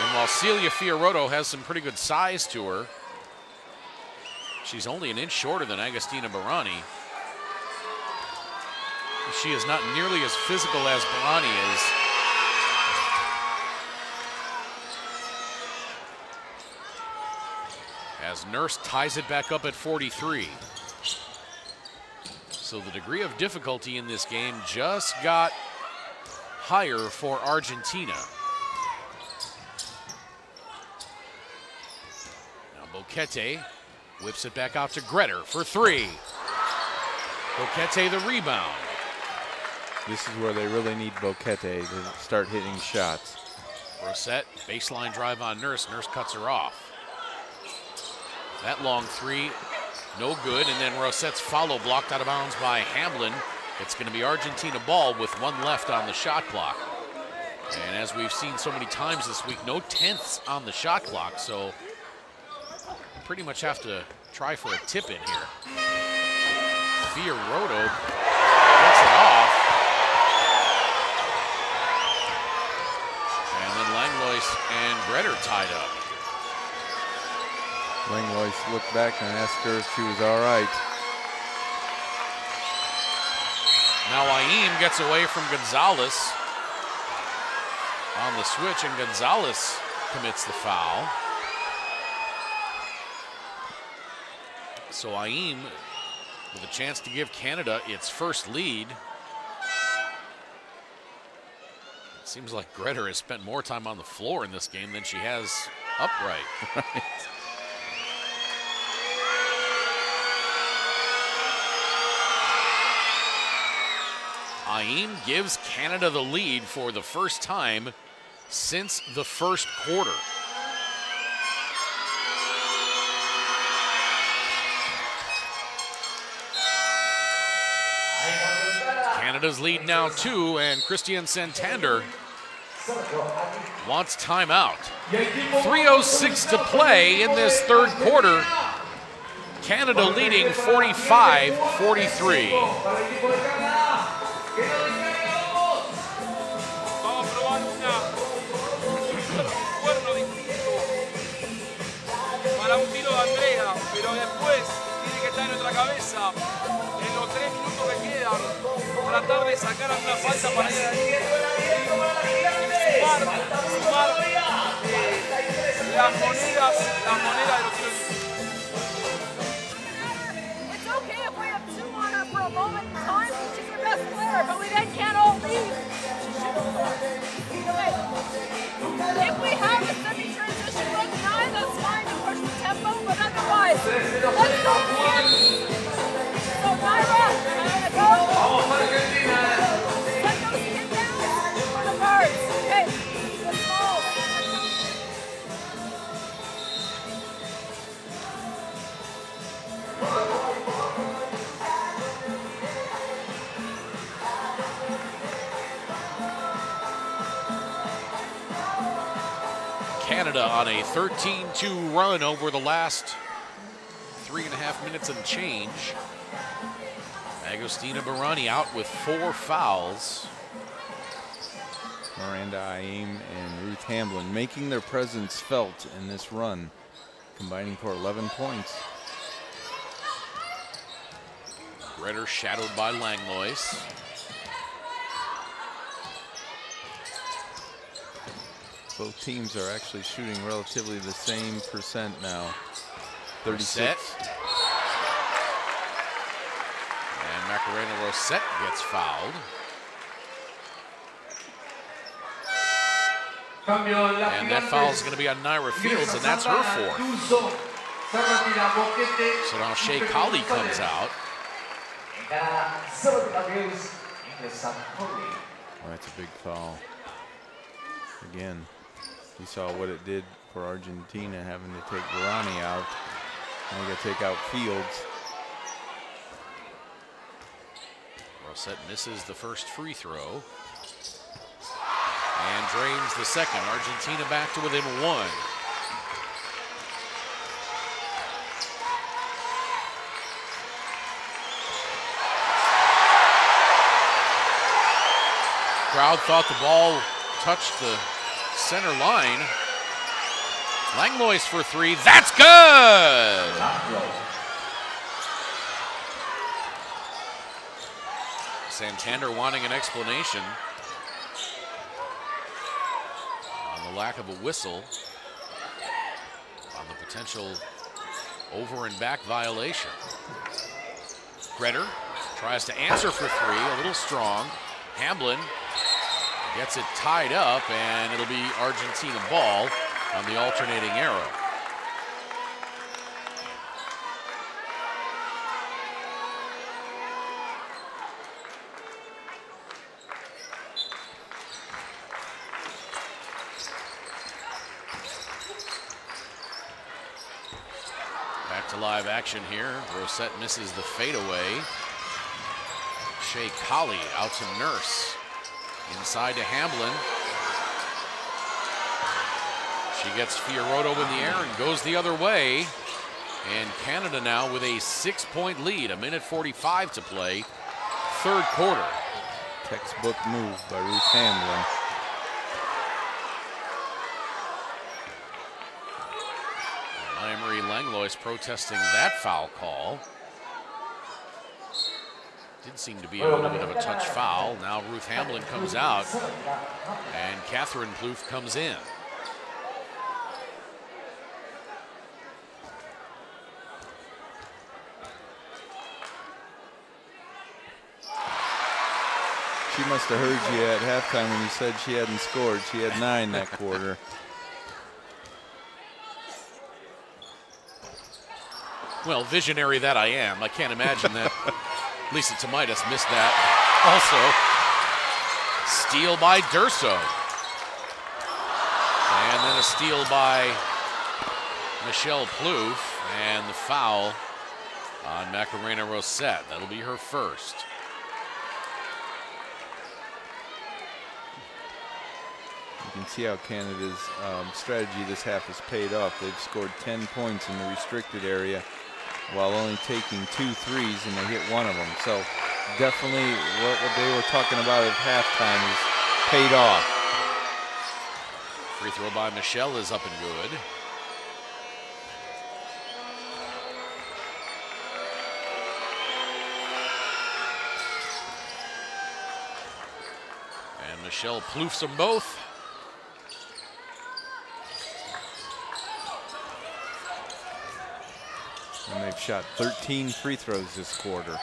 And while Celia Fiorotto has some pretty good size to her, she's only an inch shorter than Agostina Barani. She is not nearly as physical as Barani is. As Nurse ties it back up at 43. So the degree of difficulty in this game just got higher for Argentina. Now Boquete whips it back out to Gretter for 3. Boquete the rebound.
This is where they really need Boquete to start hitting shots.
Rosette, baseline drive on Nurse. Nurse cuts her off. That long 3, no good, and then Rosette's follow blocked out of bounds by Hamlin. It's going to be Argentina ball with 1 left on the shot clock. And as we've seen so many times this week, no tenths on the shot clock, so pretty much have to try for a tip in here. Fiorotto gets it off. And then Langlois and Gretter tied up.
Langlois looked back and asked her if she was all right.
Now Aim gets away from Gonzalez on the switch, and Gonzalez commits the foul. So Aim with a chance to give Canada its first lead. It seems like Gretter has spent more time on the floor in this game than she has upright.
Right.
Aim gives Canada the lead for the first time since the first quarter. Canada's lead now 2, and Christian Santander wants timeout. 3:06 to play in this third quarter. Canada leading 45-43.
Vamos a probar un cuerno distinto para un tiro de Andrea, pero después tiene que estar en nuestra cabeza, en los 3 minutos que quedan, tratar de sacar alguna falta para ir ahí y sumar las monedas de los tiros.
It's okay if we have 2 on her for a moment in time. She's the best player, but we then can't all leave. If we have a semi-transition look 9, that's fine to push the tempo, but otherwise, let's go. So Naira, go. Let those get down for the birds. Okay, the small.
Canada on a 13-2 run over the last 3.5 minutes and change. Agostina Barani out with 4 fouls.
Miranda Aim and Ruth Hamblin making their presence felt in this run, combining for 11 points.
Gretter shadowed by Langlois.
Both teams are actually shooting relatively the same percent now. 36.
Set. And Macarena Rosette gets fouled. And that foul is going to be on Naira Fields, and that's her 4th. So now Shea Colley comes out.
Oh, that's a big foul. Again, you saw what it did for Argentina, having to take Barani out. And they got to take out Fields.
Rosette misses the first free throw. And drains the second. Argentina back to within 1. Crowd thought the ball touched the center line. Langlois for 3. That's good! Santander wanting an explanation on the lack of a whistle on the potential over and back violation. Gretter tries to answer for 3, a little strong. Hamblin gets it tied up, and it'll be Argentina ball on the alternating arrow. Back to live action here. Rosette misses the fadeaway. Shea Colley out to Nurse. Inside to Hamblin. She gets Fioretto in the air and goes the other way. And Canada now with a 6-point lead, 1:45 to play, 3rd quarter.
Textbook move by Ruth Hamblin.
Marie Langlois protesting that foul call. Did seem to be a little bit of a touch foul. Now Ruth Hamblin comes out, and Catherine Plouffe comes in.
She must have heard you at halftime when you said she hadn't scored. She had 9 that quarter.
Well, visionary that I am, I can't imagine that Lisa Tomaitis missed that. Also, steal by Durso. And then a steal by Michelle Plouffe, and the foul on Macarena Rosette. That'll be her 1st.
You can see how Canada's strategy this half has paid off. They've scored 10 points in the restricted area while only taking 2 threes, and they hit 1 of them. So definitely what they were talking about at halftime is paid off.
Free throw by Michelle is up and good. And Michelle Plouffes them both.
And they've shot 13 free throws this quarter.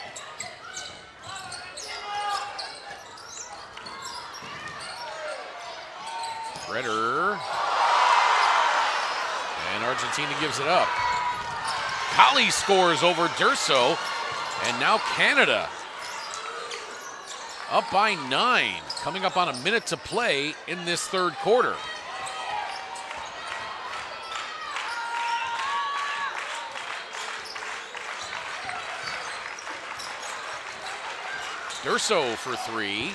Gretter. And Argentina gives it up. Colley scores over Durso. And now Canada up by 9, coming up on a minute to play in this 3rd quarter. Durso for 3.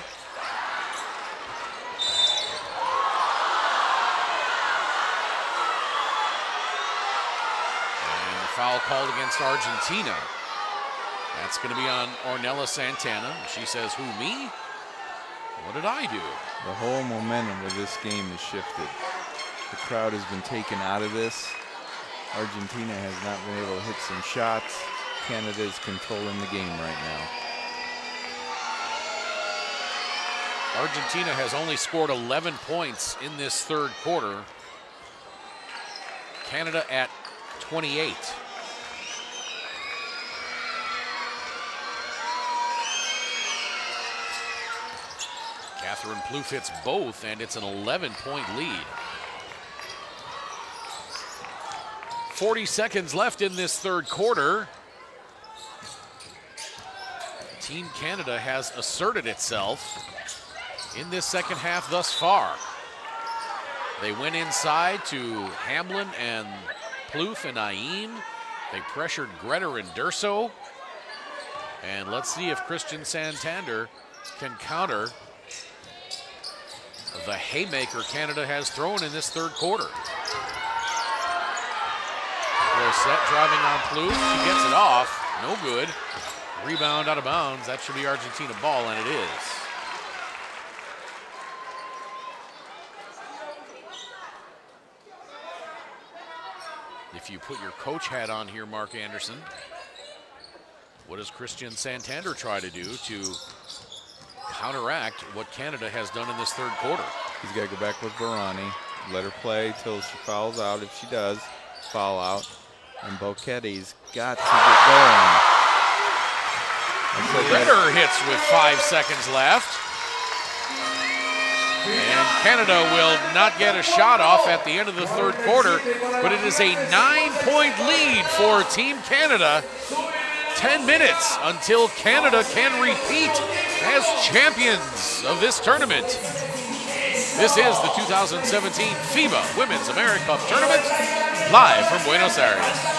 foul called against Argentina. That's going to be on Ornella Santana. She says, who, me? What did I do?
The whole momentum of this game has shifted. The crowd has been taken out of this. Argentina has not been able to hit some shots. Canada is controlling the game right now.
Argentina has only scored 11 points in this third quarter. Canada at 28. Catherine Plouffe hits both, and it's an 11-point lead. 40 seconds left in this third quarter. Team Canada has asserted itself in this second half thus far. They went inside to Hamlin and Plouffe and Ayin. They pressured Gretter and Durso. And let's see if Christian Santander can counter the haymaker Canada has thrown in this third quarter. Set driving on Plouffe. She gets it off. No good. Rebound out of bounds. That should be Argentina ball, and it is. If you put your coach hat on here, Mark Anderson, what does Christian Santander try to do to counteract what Canada has done in this third quarter?
He's got to go back with Barani, let her play till she fouls out. If she does, foul out. And Boquetti's got to get going.
Ritter hits with 5 seconds left. And Canada will not get a shot off at the end of the third quarter, but it is a 9-point lead for Team Canada. 10 minutes until Canada can repeat as champions of this tournament. This is the 2017 FIBA Women's AmeriCup Tournament, live from Buenos Aires.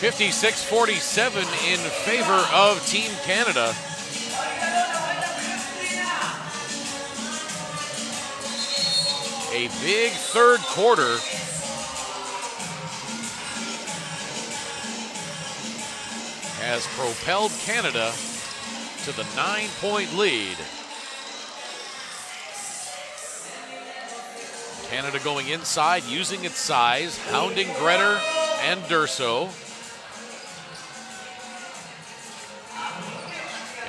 (56-47) in favor of Team Canada. A big third quarter. Has propelled Canada to the 9-point lead. Canada going inside, using its size, hounding Gretter and Durso.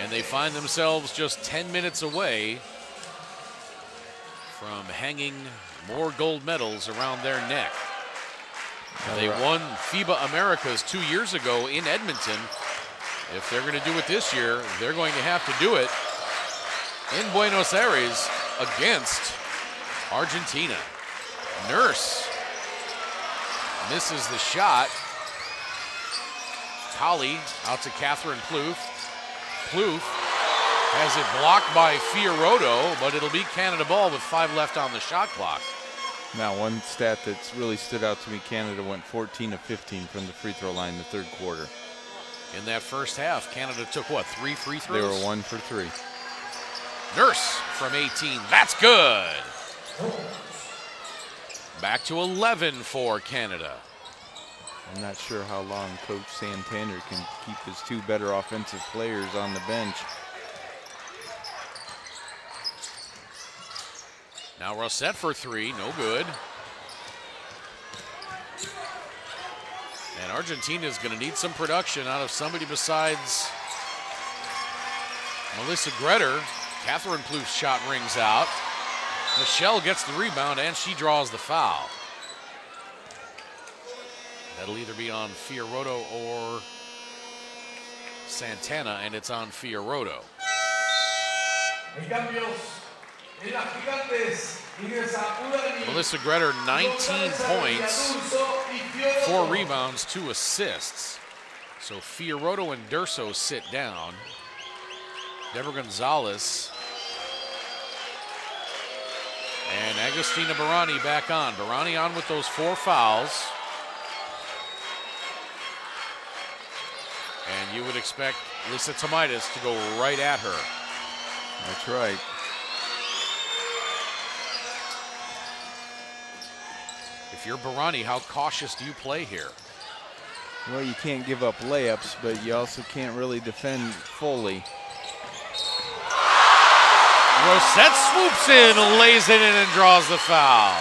And they find themselves just 10 minutes away from hanging more gold medals around their neck. They won FIBA Americas 2 years ago in Edmonton. If they're going to do it this year, they're going to have to do it in Buenos Aires against Argentina. Nurse misses the shot. Colley out to Catherine Plouffe. Plouffe has it blocked by Fiorato, but it'll be Canada ball with 5 left on the shot clock.
Now, one stat that's really stood out to me, Canada went 14 of 15 from the free throw line in the third quarter.
In that first half, Canada took, what, 3 free throws?
They were 1 for 3.
Nurse from 18, that's good. Back to 11 for Canada.
I'm not sure how long Coach Santander can keep his two better offensive players on the bench.
Now Rosette for three, no good. And Argentina is going to need some production out of somebody besides Melissa Gretter. Catherine Plouffe's shot rings out. Michelle gets the rebound and she draws the foul. That'll either be on Fiorato or Santana, and it's on Fiorato. Melissa Gretter, 19 points, 4 rebounds, 2 assists. So Fiorato and Durso sit down. Deborah Gonzalez and Agustina Barani back on. Barani on with those 4 fouls. And you would expect Lisa Tomaitis to go right at her.
That's right.
If you're Barani, how cautious do you play here?
Well, you can't give up layups, but you also can't really defend fully.
Rosette swoops in, lays it in, and draws the foul.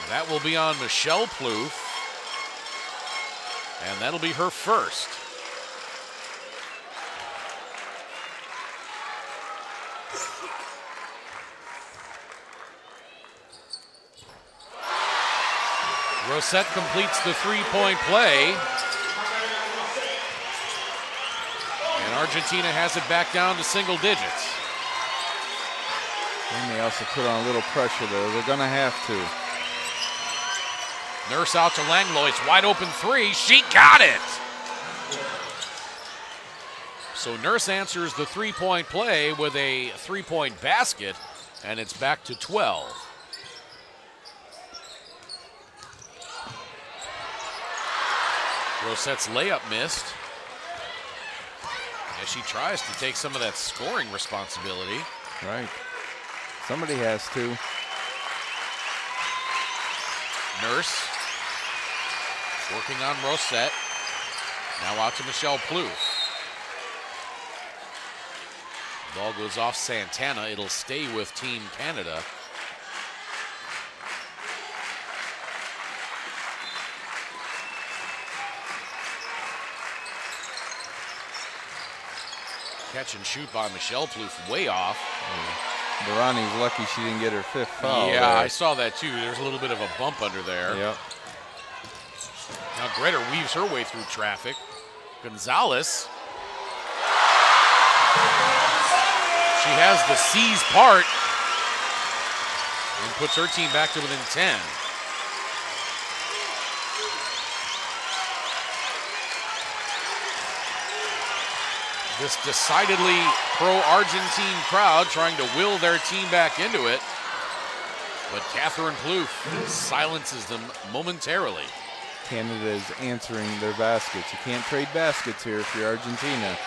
That will be on Michelle Plouffe, and that'll be her first. Rosette completes the three-point play. And Argentina has it back down to single digits.
And they also put on a little pressure, though. They're going to have to.
Nurse out to Langlois. It's wide open three. She got it. So Nurse answers the three-point play with a three-point basket, and it's back to 12. Rosette's layup missed as she tries to take some of that scoring responsibility.
Right. Somebody has to.
Nurse working on Rosette. Now out to Michelle Plouffe. Ball goes off Santana. It'll stay with Team Canada. Catch and shoot by Michelle Plouffe, way off.
Barani's lucky she didn't get her 5th foul.
Yeah,
there.
I saw that too. There's a little bit of a bump under there.
Yep.
Now Gretter weaves her way through traffic. Gonzalez. She has the C's part and puts her team back to within 10. This decidedly pro-Argentine crowd trying to will their team back into it. But Catherine Plouffe silences them momentarily.
Canada is answering their baskets. You can't trade baskets here if you're Argentina.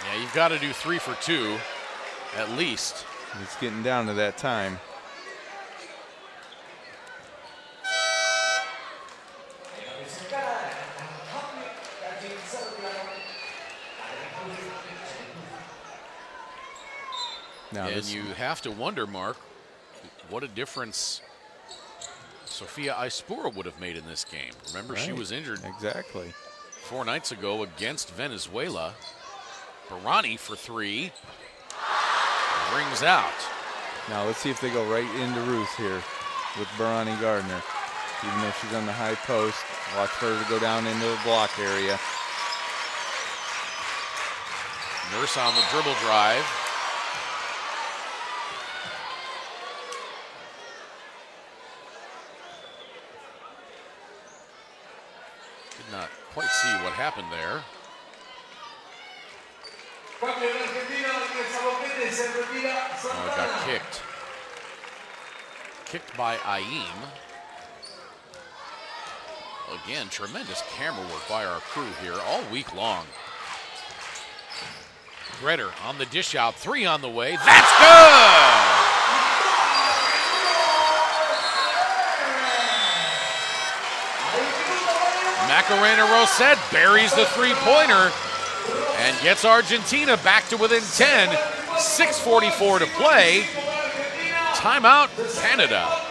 Yeah, you've got to do 3 for 2, at least.
It's getting down to that time. Now
and you have to wonder, Mark, what a difference Sofia Aispura would have made in this game. Remember, she was injured
exactly
4 nights ago against Venezuela. Barani for 3. Rings out.
Now let's see if they go right into Ruth here with Barani Gardner. Even though she's on the high post, watch her to go down into the block area.
Nurse on the dribble drive. Did not quite see what happened there. Oh, it got kicked. Kicked by Aim. Again, tremendous camera work by our crew here all week long. Gretter on the dish out, 3 on the way. That's good! Macarena Rosette buries the three-pointer and gets Argentina back to within 10. 6:44 to play. Timeout, Canada.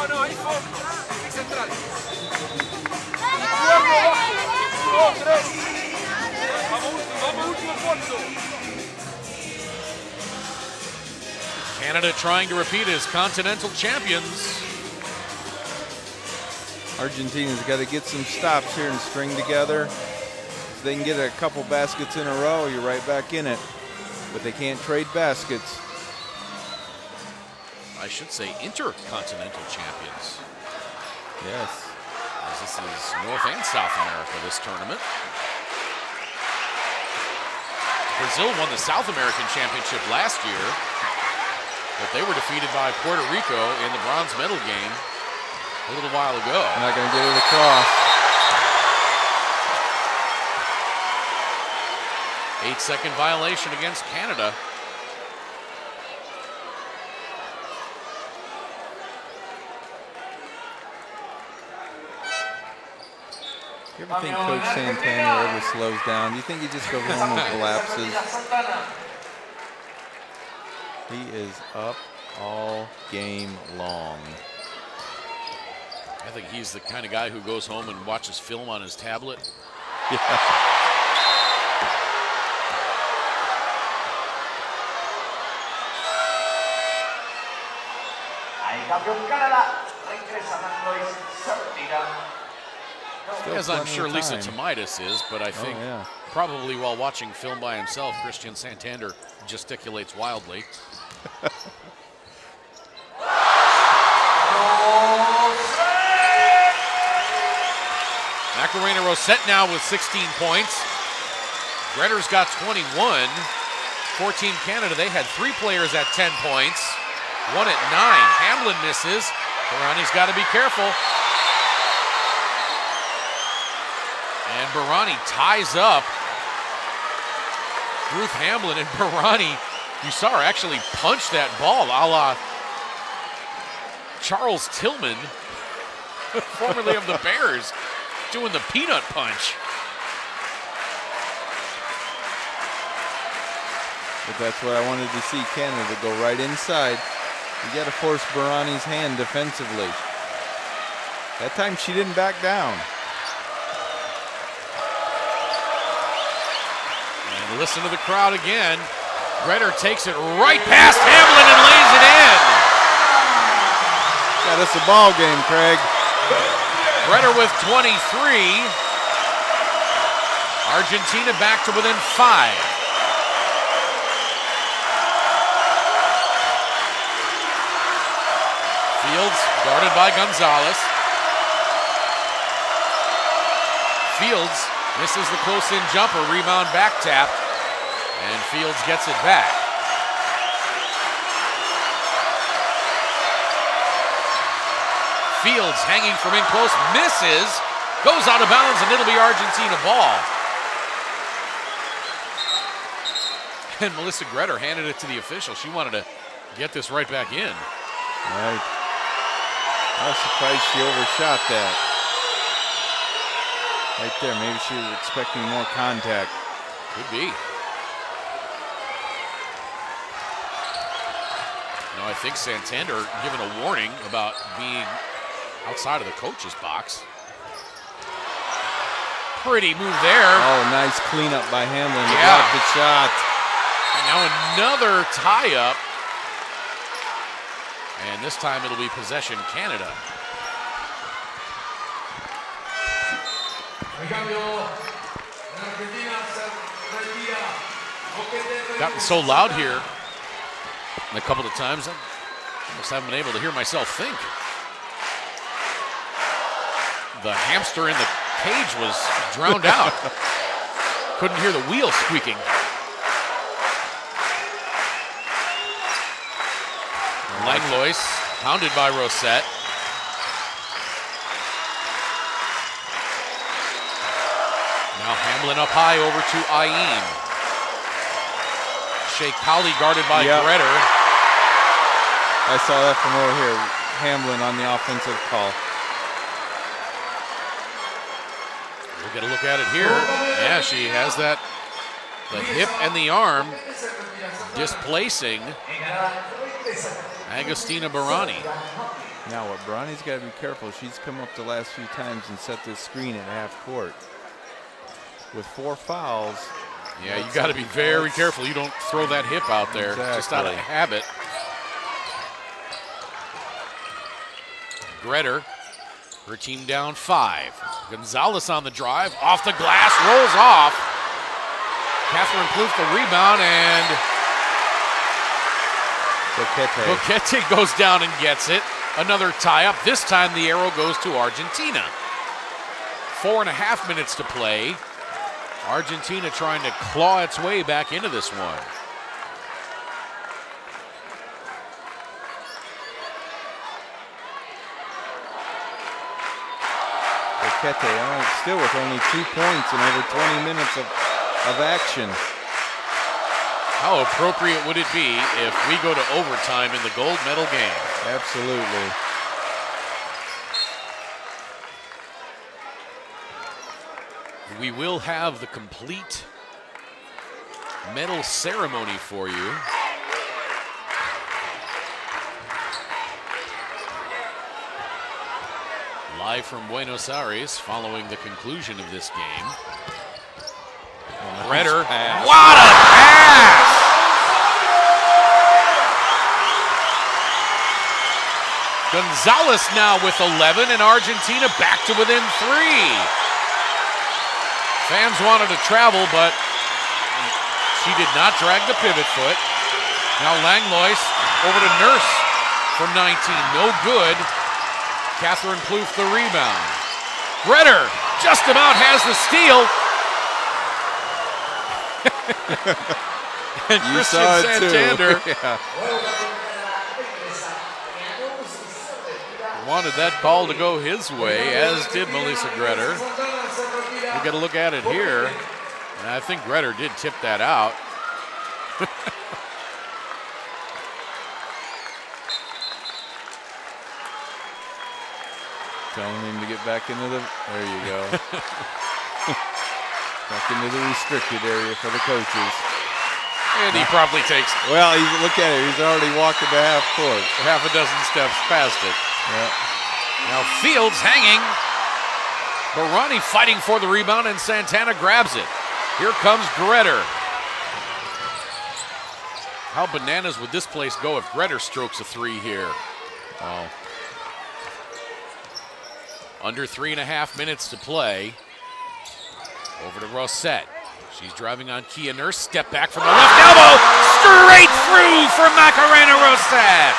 No, ahí fue. Pick central. 1, 2, 3. Vamos último cuarto.
Canada trying to repeat as continental champions.
Argentina's got to get some stops here and string together. If they can get a couple baskets in a row, you're right back in it. But they can't trade baskets.
I should say intercontinental champions.
Yes.
As this is North and South America, this tournament. Brazil won the South American Championship last year, but they were defeated by Puerto Rico in the bronze medal game a little while ago.
Not going to get it across.
8-second violation against Canada.
You ever think Coach Santana ever slows down? Do you think he just goes home and collapses? He is up all game long.
I think he's the kind of guy who goes home and watches film on his tablet.
Yeah.
As I'm sure Lisa Tomaitis is, but I think probably while watching film by himself, Christian Santander gesticulates wildly. Macarena Rosette now with 16 points. Gretter's got 21. 14 Canada, they had 3 players at 10 points. 1 at 9. Hamlin misses. Barani's got to be careful. And Barani ties up Ruth Hamlin, and Barani, you saw her actually punch that ball a la Charles Tillman, formerly of the Bears, doing the peanut punch.
But that's what I wanted to see Canada go right inside. You got to force Barani's hand defensively. That time she didn't back down.
And listen to the crowd again. Gretter takes it right past Hamlin and lays it in.
Got us a ball game, Craig.
Gretter with 23. Argentina back to within 5. Fields guarded by Gonzalez. Fields misses the close-in jumper, rebound back tap, and Fields gets it back. Fields hanging from in close, misses, goes out of bounds, and it'll be Argentina ball. And Melissa Gretter handed it to the official. She wanted to get this right back in.
Right. I was surprised she overshot that. Right there, maybe she was expecting more contact.
Could be. No, I think Santander given a warning about being outside of the coach's box. Pretty move there.
Oh, nice cleanup by Hamlin to
Yeah.
block the shot.
And now another tie-up. And this time it'll be possession Canada. Gotten so loud here a couple of times, I almost haven't been able to hear myself think. The hamster in the cage was drowned out. Couldn't hear the wheel squeaking. Langlois pounded by Rosette. Now Hamlin up high over to Ayin. Shea Colley guarded by Gretter.
I saw that from over here. Hamlin on the offensive call.
We'll get a look at it here. Yeah, she has that, the hip and the arm displacing Agostina Barani.
Now what Barani's got to be careful. She's come up the last few times and set this screen at half court. With 4 fouls.
Yeah, you got to be very careful. You don't throw that hip out there just out of habit. Gretter, her team down 5. Gonzalez on the drive, off the glass, rolls off. Catherine Plouffe the rebound, and Boquete goes down and gets it. Another tie-up. This time the arrow goes to Argentina. 4.5 minutes to play. Argentina trying to claw its way back into this one.
Boquete still with only 2 points in over 20 minutes of action.
How appropriate would it be if we go to overtime in the gold medal game?
Absolutely.
We will have the complete medal ceremony for you. Live from Buenos Aires following the conclusion of this game. Gretter, what a pass! Gonzalez now with 11, and Argentina back to within 3. Fans wanted to travel, but she did not drag the pivot foot. Now Langlois over to Nurse from 19, no good. Catherine Plouffe the rebound. Gretter just about has the steal. And
You
Christian
saw it
Santander
too. Yeah.
wanted that call to go his way, as did Melissa Gretter. We'll get a look at it here. And I think Gretter did tip that out.
Telling him to get back into the, there you go. Back into the restricted area for the coaches.
And he probably takes,
well, look at it, he's already walked to half court.
half a dozen steps past it.
Yeah.
Now Fields hanging. Barani fighting for the rebound, and Santana grabs it. Here comes Gretter. How bananas would this place go if Gretter strokes a 3 here?
Oh.
Under 3.5 minutes to play. Over to Rosette. She's driving on Kia Nurse. Step back from the left elbow. Straight through for Macarena Rosette.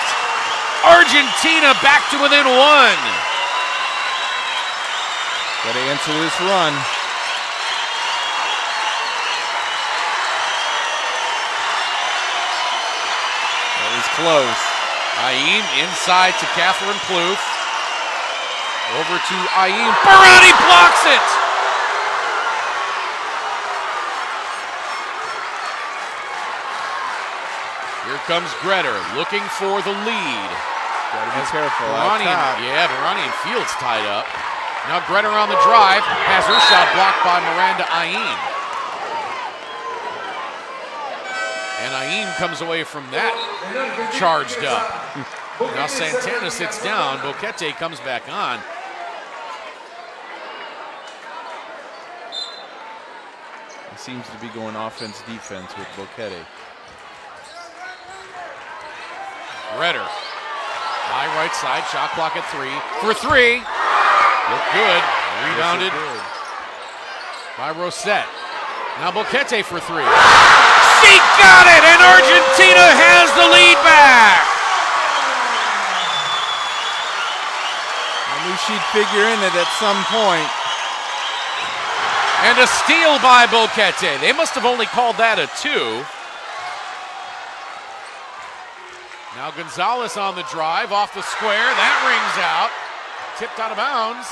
Argentina back to within 1.
Got to answer this run. That was close.
Ayin inside to Catherine Plouffe. Over to Ayin. Barani blocks it. Here comes Gretter looking for the lead.
Got to be careful.
Barani and Fields tied up. Now Gretter on the drive, has her shot blocked by Miranda Ayin. And Ayin comes away from that charged up. Now Santana sits down, Boquete comes back on.
He seems to be going offense-defense with Boquete.
Gretter High right side, shot clock at 3. For 3. Look good. Rebounded by Rosette. Now Boquete for 3. She got it, and Argentina has the lead back.
I knew she'd figure in it at some point.
And a steal by Boquete. They must have only called that a 2. Now Gonzalez on the drive, off the square. That rings out. Tipped out of bounds.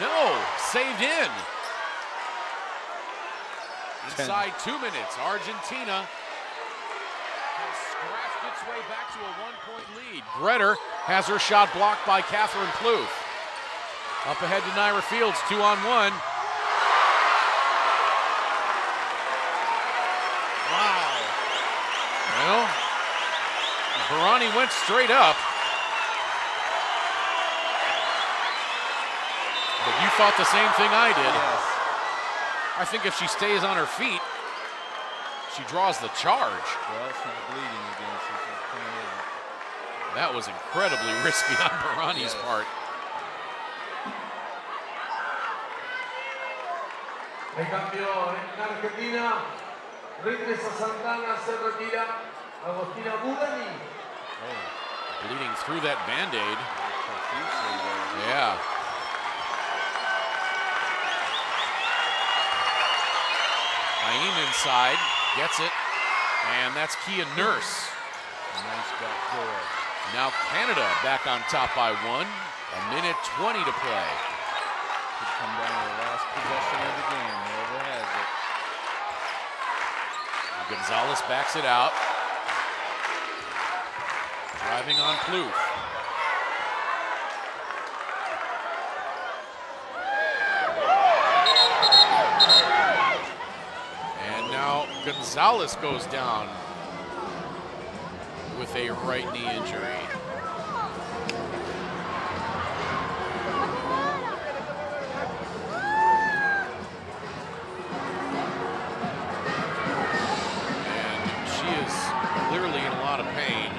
No, saved in. Inside 2 minutes, Argentina has scratched its way back to a 1-point lead. Gretter has her shot blocked by Catherine Plouffe. Up ahead to Naira Fields, 2-on-1. Wow. Well, Barani went straight up. But you thought the same thing I did.
Yes.
I think if she stays on her feet, she draws the charge.
Well, she's bleeding again, so she's coming in.
That was incredibly risky on Barani's part.
El campeón en Argentina, regresa Santana, se retira Agostina Budani.
Oh, bleeding through that Band-Aid. Yeah. Naeem inside, gets it, and that's Kia Nurse.
Nice back door.
Now Canada back on top by 1. 1:20 to play.
Could come down to the last possession of the game, whoever has it.
Gonzalez backs it out. Driving on Plouffe. And now Gonzalez goes down with a right knee injury. Clearly in a lot of pain.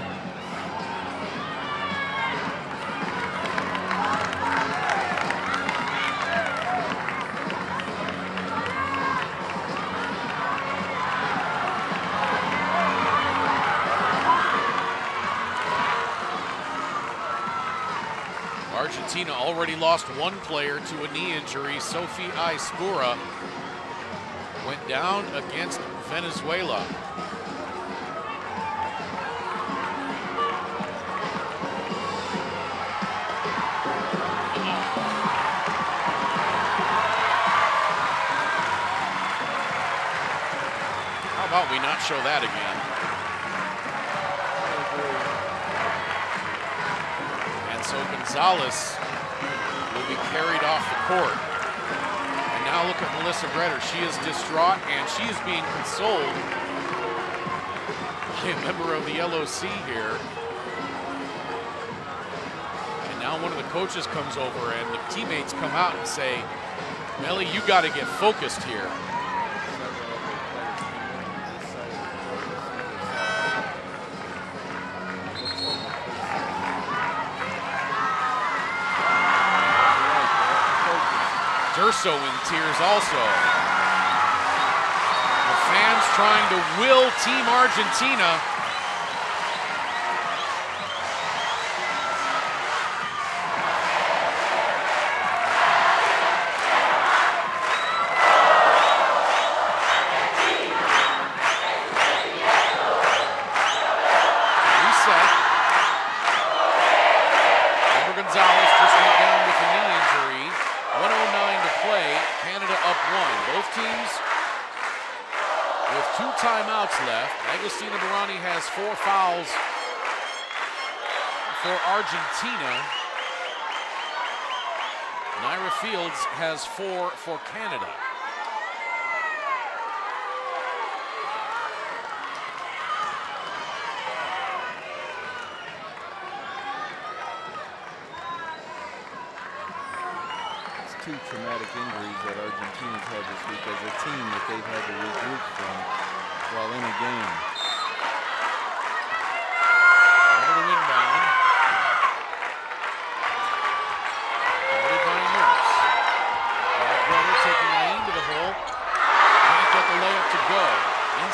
Argentina already lost 1 player to a knee injury. Sophie Aizpura went down against Venezuela. How about we not show that again? And so Gonzalez will be carried off the court. And now look at Melissa Gretter. She is distraught and she is being consoled by a member of the LOC here. And now one of the coaches comes over and the teammates come out and say, Melly, you got to get focused here. Durso in tears also. The fans trying to will Team Argentina. Reset. Amber Gonzalez just went down with a knee injury. 1:09 to play, Canada up 1. Both teams with 2 timeouts left. Agostina Barani has 4 fouls for Argentina. Naira Fields has 4 for Canada.
Two traumatic injuries that Argentina's had this week as a team that they've had to regroup from while in a game.
Over the inbound.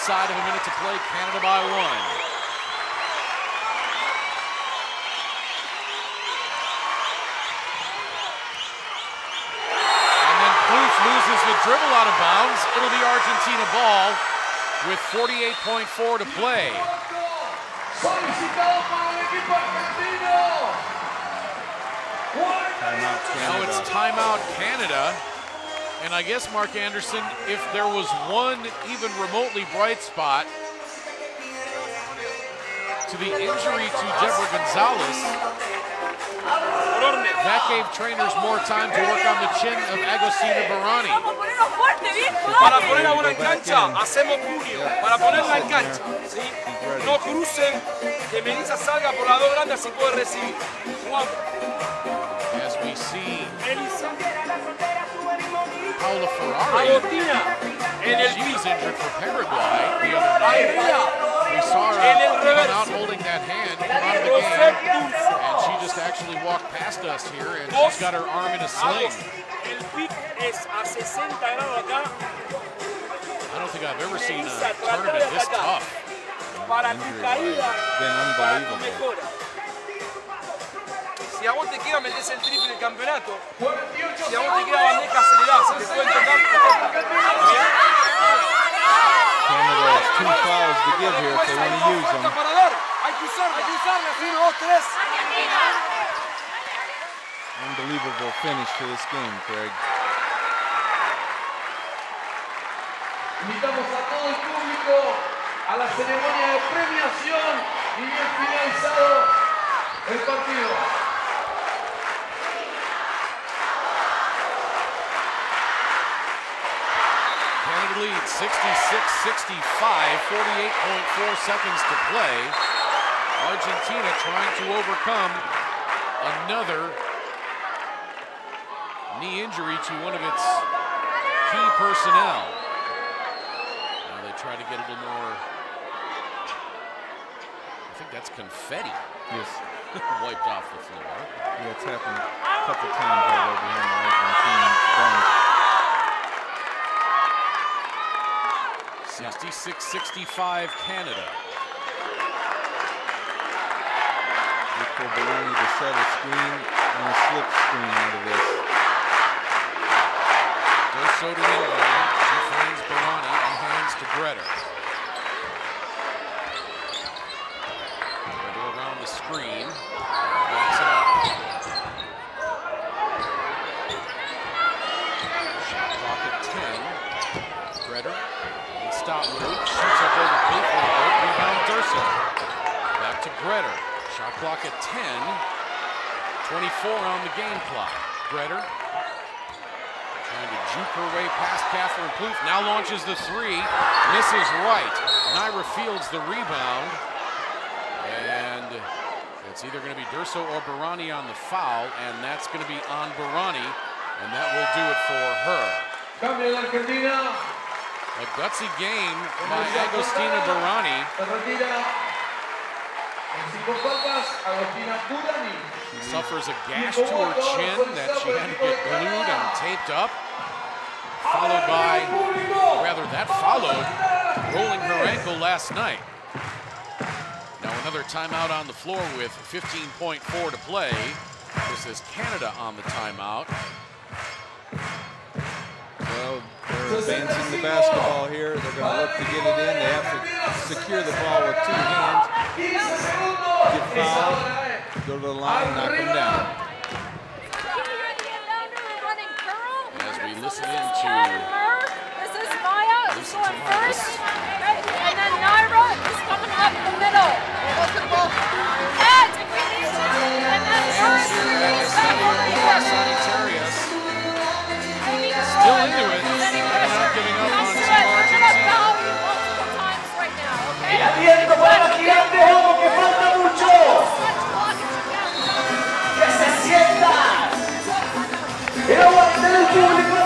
inside of a minute to play, Canada by 1. And then Plouffe loses the dribble out of bounds. It'll be Argentina ball with 48.4 to play.
Solicitado para el equipo argentino.
Now it's timeout Canada. And I guess, Mark Anderson, if there was one even remotely bright spot to the injury to Deborah Gonzalez, that gave trainers more time to work on the chin of Agostina Barani.
Para poner a una en cancha, hacemos puño. Para ponerla en cancha, ¿sí? No crucen, que Melissa salga por las dos grandes así puede recibir.
As we see Paula Ferrari,
Agostina en el
she was injured for Paraguay the other night. We saw her come out holding that hand, come out of the game, and she just actually walked past us here, and she's got her arm in a sling.
El pick es a 60 grados acá.
I don't think I've ever seen a tournament this tough.
Para tu caída, para tu mejora. Si a vos te queda metes el triple del campeonato, si a vos te queda bandeja acelerada, se te pueden tocar.
Canada has 2 fouls to give here if they want to use them.
Hay que usarla, 1, 2, 3.
Unbelievable finish to this game, Craig.
Invitamos a todo el público a la ceremonia de premiación y bien finalizado el partido.
Canada leads 66-65, 48.4 seconds to play. Argentina trying to overcome another knee injury to one of its key personnel. Now they try to get a little more, I think that's confetti.
Yes.
Wiped off the floor.
Yeah, it's happened a couple times already in the Argentine bench.
66-65 Canada.
Look for Barani to set a screen and a slip screen out of this.
Durso to inbound. She finds Barani and hands to Greta. Greta around the screen. Backs it up. Shot clock at 10. Greta. Stop move, shoots up over Plouffe, rebound Durso. Back to Greta, shot clock at 10, 24 on the game clock. Greta trying to juke her way past Catherine Plouffe, now launches the 3, misses right. Naira Fields the rebound, and it's either going to be Durso or Barani on the foul, and that's going to be on Barani, and that will do it for her.
Cambio de Argentina.
A gutsy game by Agostina Barani. Suffers a gash to her chin that she had to get glued and taped up. Followed by, rather that followed, rolling her ankle last night. Now another timeout on the floor with 15.4 to play. This is Canada on the timeout.
Well, they're advancing the basketball here. They're going to look to get it in. They have to secure the ball with 2 hands. Get fouled, go to the line, knock them down.
As we listen into
this is Maya, who's going first. And then Naira is coming up the middle. And if we need to, and then first, back over here.
Still into it, and not giving up on Team Argentina.
Multiple times right now, okay?
Abierto para la gigante, ojo que falta mucho. Que se sienta. Y aguante el público.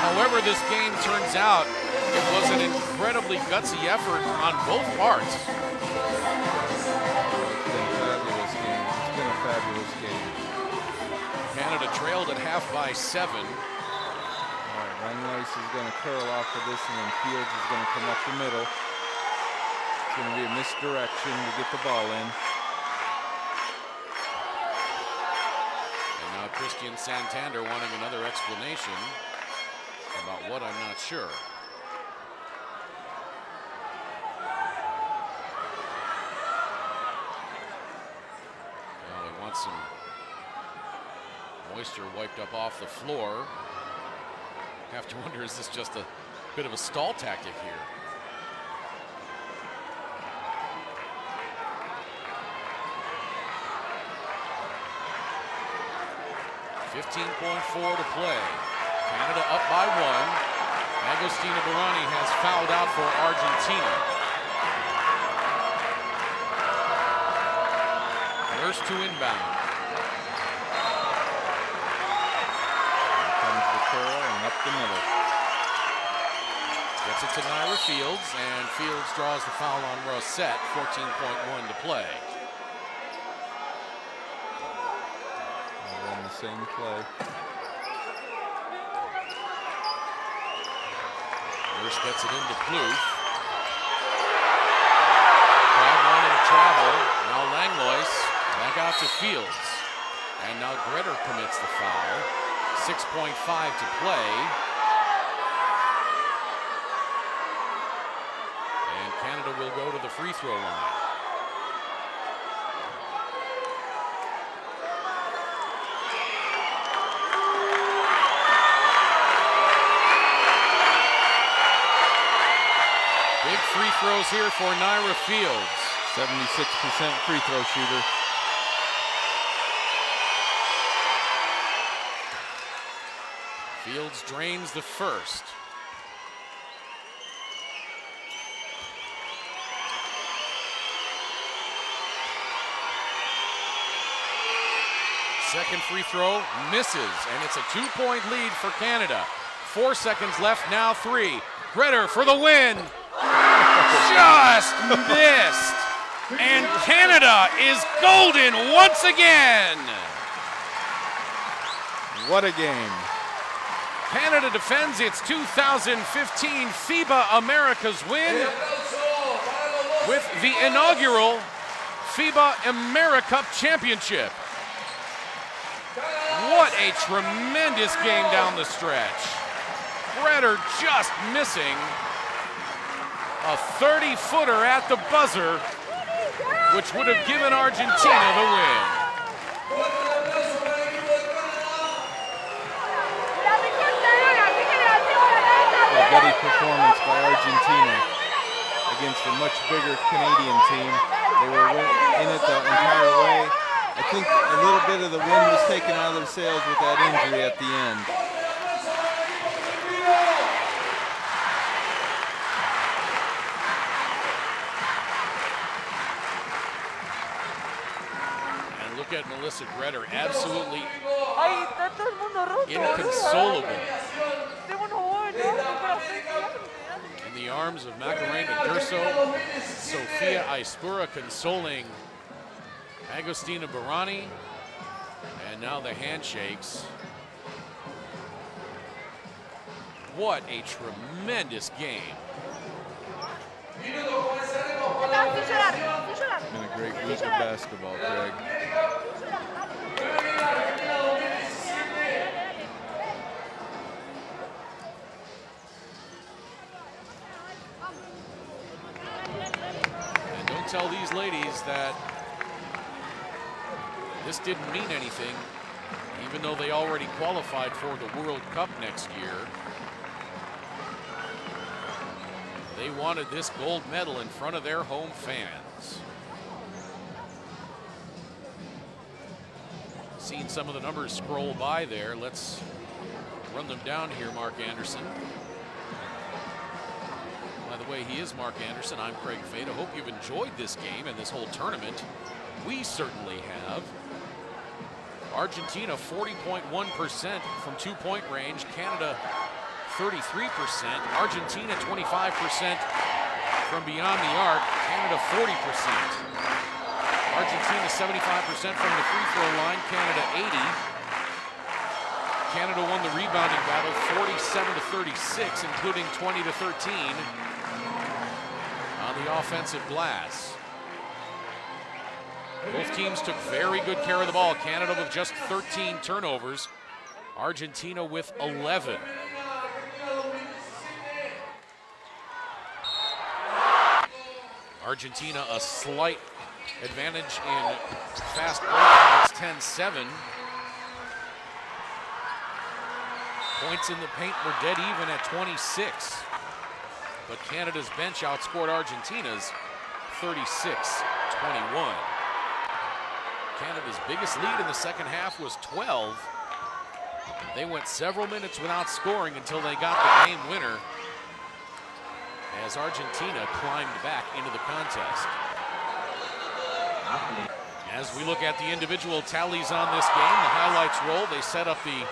However this game turns out, it was an incredibly gutsy effort on both parts.
It's been a fabulous game.
Canada trailed at half by 7.
Langlois is going to curl off of this, and then Fields is going to come up the middle. It's going to be a misdirection to get the ball in.
And now Christian Santander wanting another explanation about what, I'm not sure. Well, he wants some moisture wiped up off the floor. Have to wonder, is this just a bit of a stall tactic here? .4 to play. Canada up by 1. Agostina Barani has fouled out for Argentina. Nurse to inbound.
And up the middle.
Gets it to Naira Fields, and Fields draws the foul on Rossette. 14.1 to play.
They'll run the same play.
Nurse gets it into Plouffe. Crowd wanting to travel. Now Langlois back out to Fields. And now Gretter commits the foul. 6.5 to play. And Canada will go to the free throw line. Big free throws here for Naira Fields.
76% free throw shooter.
Fields drains the first. Second free throw misses, and it's a 2-point lead for Canada. 4 seconds left, now 3. Gretter for the win. Just missed. And Canada is golden once again.
What a game.
Canada defends its 2015 FIBA Americas win with the inaugural FIBA AmeriCup championship. What a tremendous game down the stretch. Gretter just missing a 30-footer at the buzzer, which would have given Argentina the win.
Gutty performance by Argentina against a much bigger Canadian team. They were in it the entire way. I think a little bit of the wind was taken out of their sails with that injury at the end.
And look at Melissa Gretter, absolutely inconsolable. In the arms of Macarena Durso, Sofia Aispura consoling Agostina Barani, and now the handshakes. What a tremendous game.
It's been a great week of basketball, Greg.
Tell these ladies that this didn't mean anything, even though they already qualified for the World Cup next year. They wanted this gold medal in front of their home fans. Seen some of the numbers scroll by there. Let's run them down here, Mark Anderson. By the way, he is Mark Anderson. I'm Craig Fade. I hope you've enjoyed this game and this whole tournament. We certainly have. Argentina 40.1% from 2-point range. Canada 33%. Argentina 25% from beyond the arc. Canada 40%. Argentina 75% from the free throw line. Canada 80%. Canada won the rebounding battle 47-36, including 20-13 on the offensive glass. Both teams took very good care of the ball. Canada with just 13 turnovers, Argentina with 11. Argentina a slight advantage in fast break. It's 10-7. Points in the paint were dead even at 26. But Canada's bench outscored Argentina's 36-21. Canada's biggest lead in the second half was 12. They went several minutes without scoring until they got the game winner as Argentina climbed back into the contest. As we look at the individual tallies on this game, the highlights roll. They set up the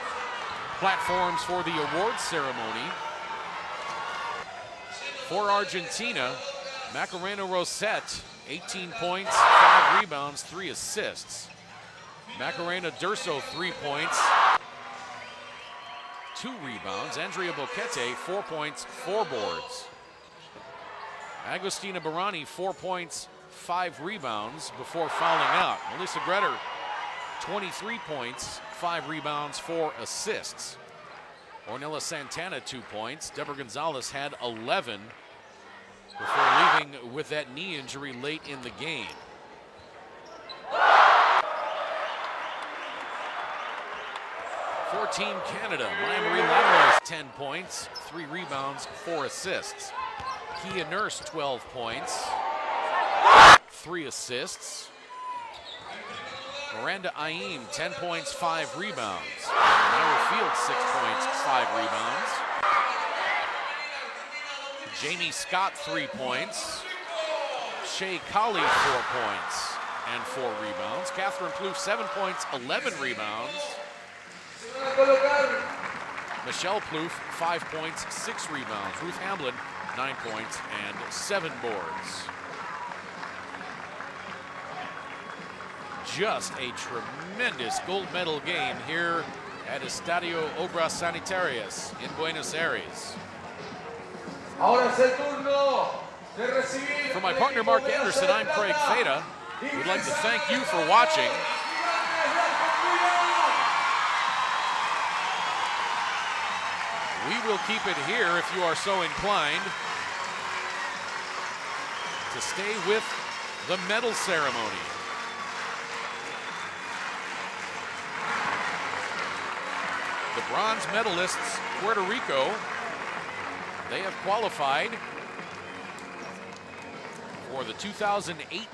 platforms for the awards ceremony. For Argentina, Macarena Rosset, 18 points, 5 rebounds, 3 assists. Macarena Durso, 3 points, 2 rebounds. Andrea Boquete, 4 points, 4 boards. Agostina Barani, 4 points, 5 rebounds before fouling out. Melissa Greder, 23 points, 5 rebounds, 4 assists. Ornella Santana, 2 points. Deborah Gonzalez had 11 before leaving with that knee injury late in the game. For Team Canada, Maya Marie Lamoureux, 10 points, 3 rebounds, 4 assists. Kia Nurse, 12 points, 3 assists. Miranda Aim, 10 points, 5 rebounds. Myra Field, 6 points, 5 rebounds. Jamie Scott, 3 points. Shea Colley, 4 points and 4 rebounds. Catherine Plouffe, 7 points, 11 rebounds. Michelle Plouffe, 5 points, 6 rebounds. Ruth Hamblin, 9 points and 7 boards. Just a tremendous gold medal game here at Estadio Obras Sanitarias in Buenos Aires. For my partner Mark Anderson, I'm Craig Feta. We'd like to thank you for watching. We will keep it here if you are so inclined to stay with the medal ceremony. The bronze medalists, Puerto Rico, they have qualified for the 2018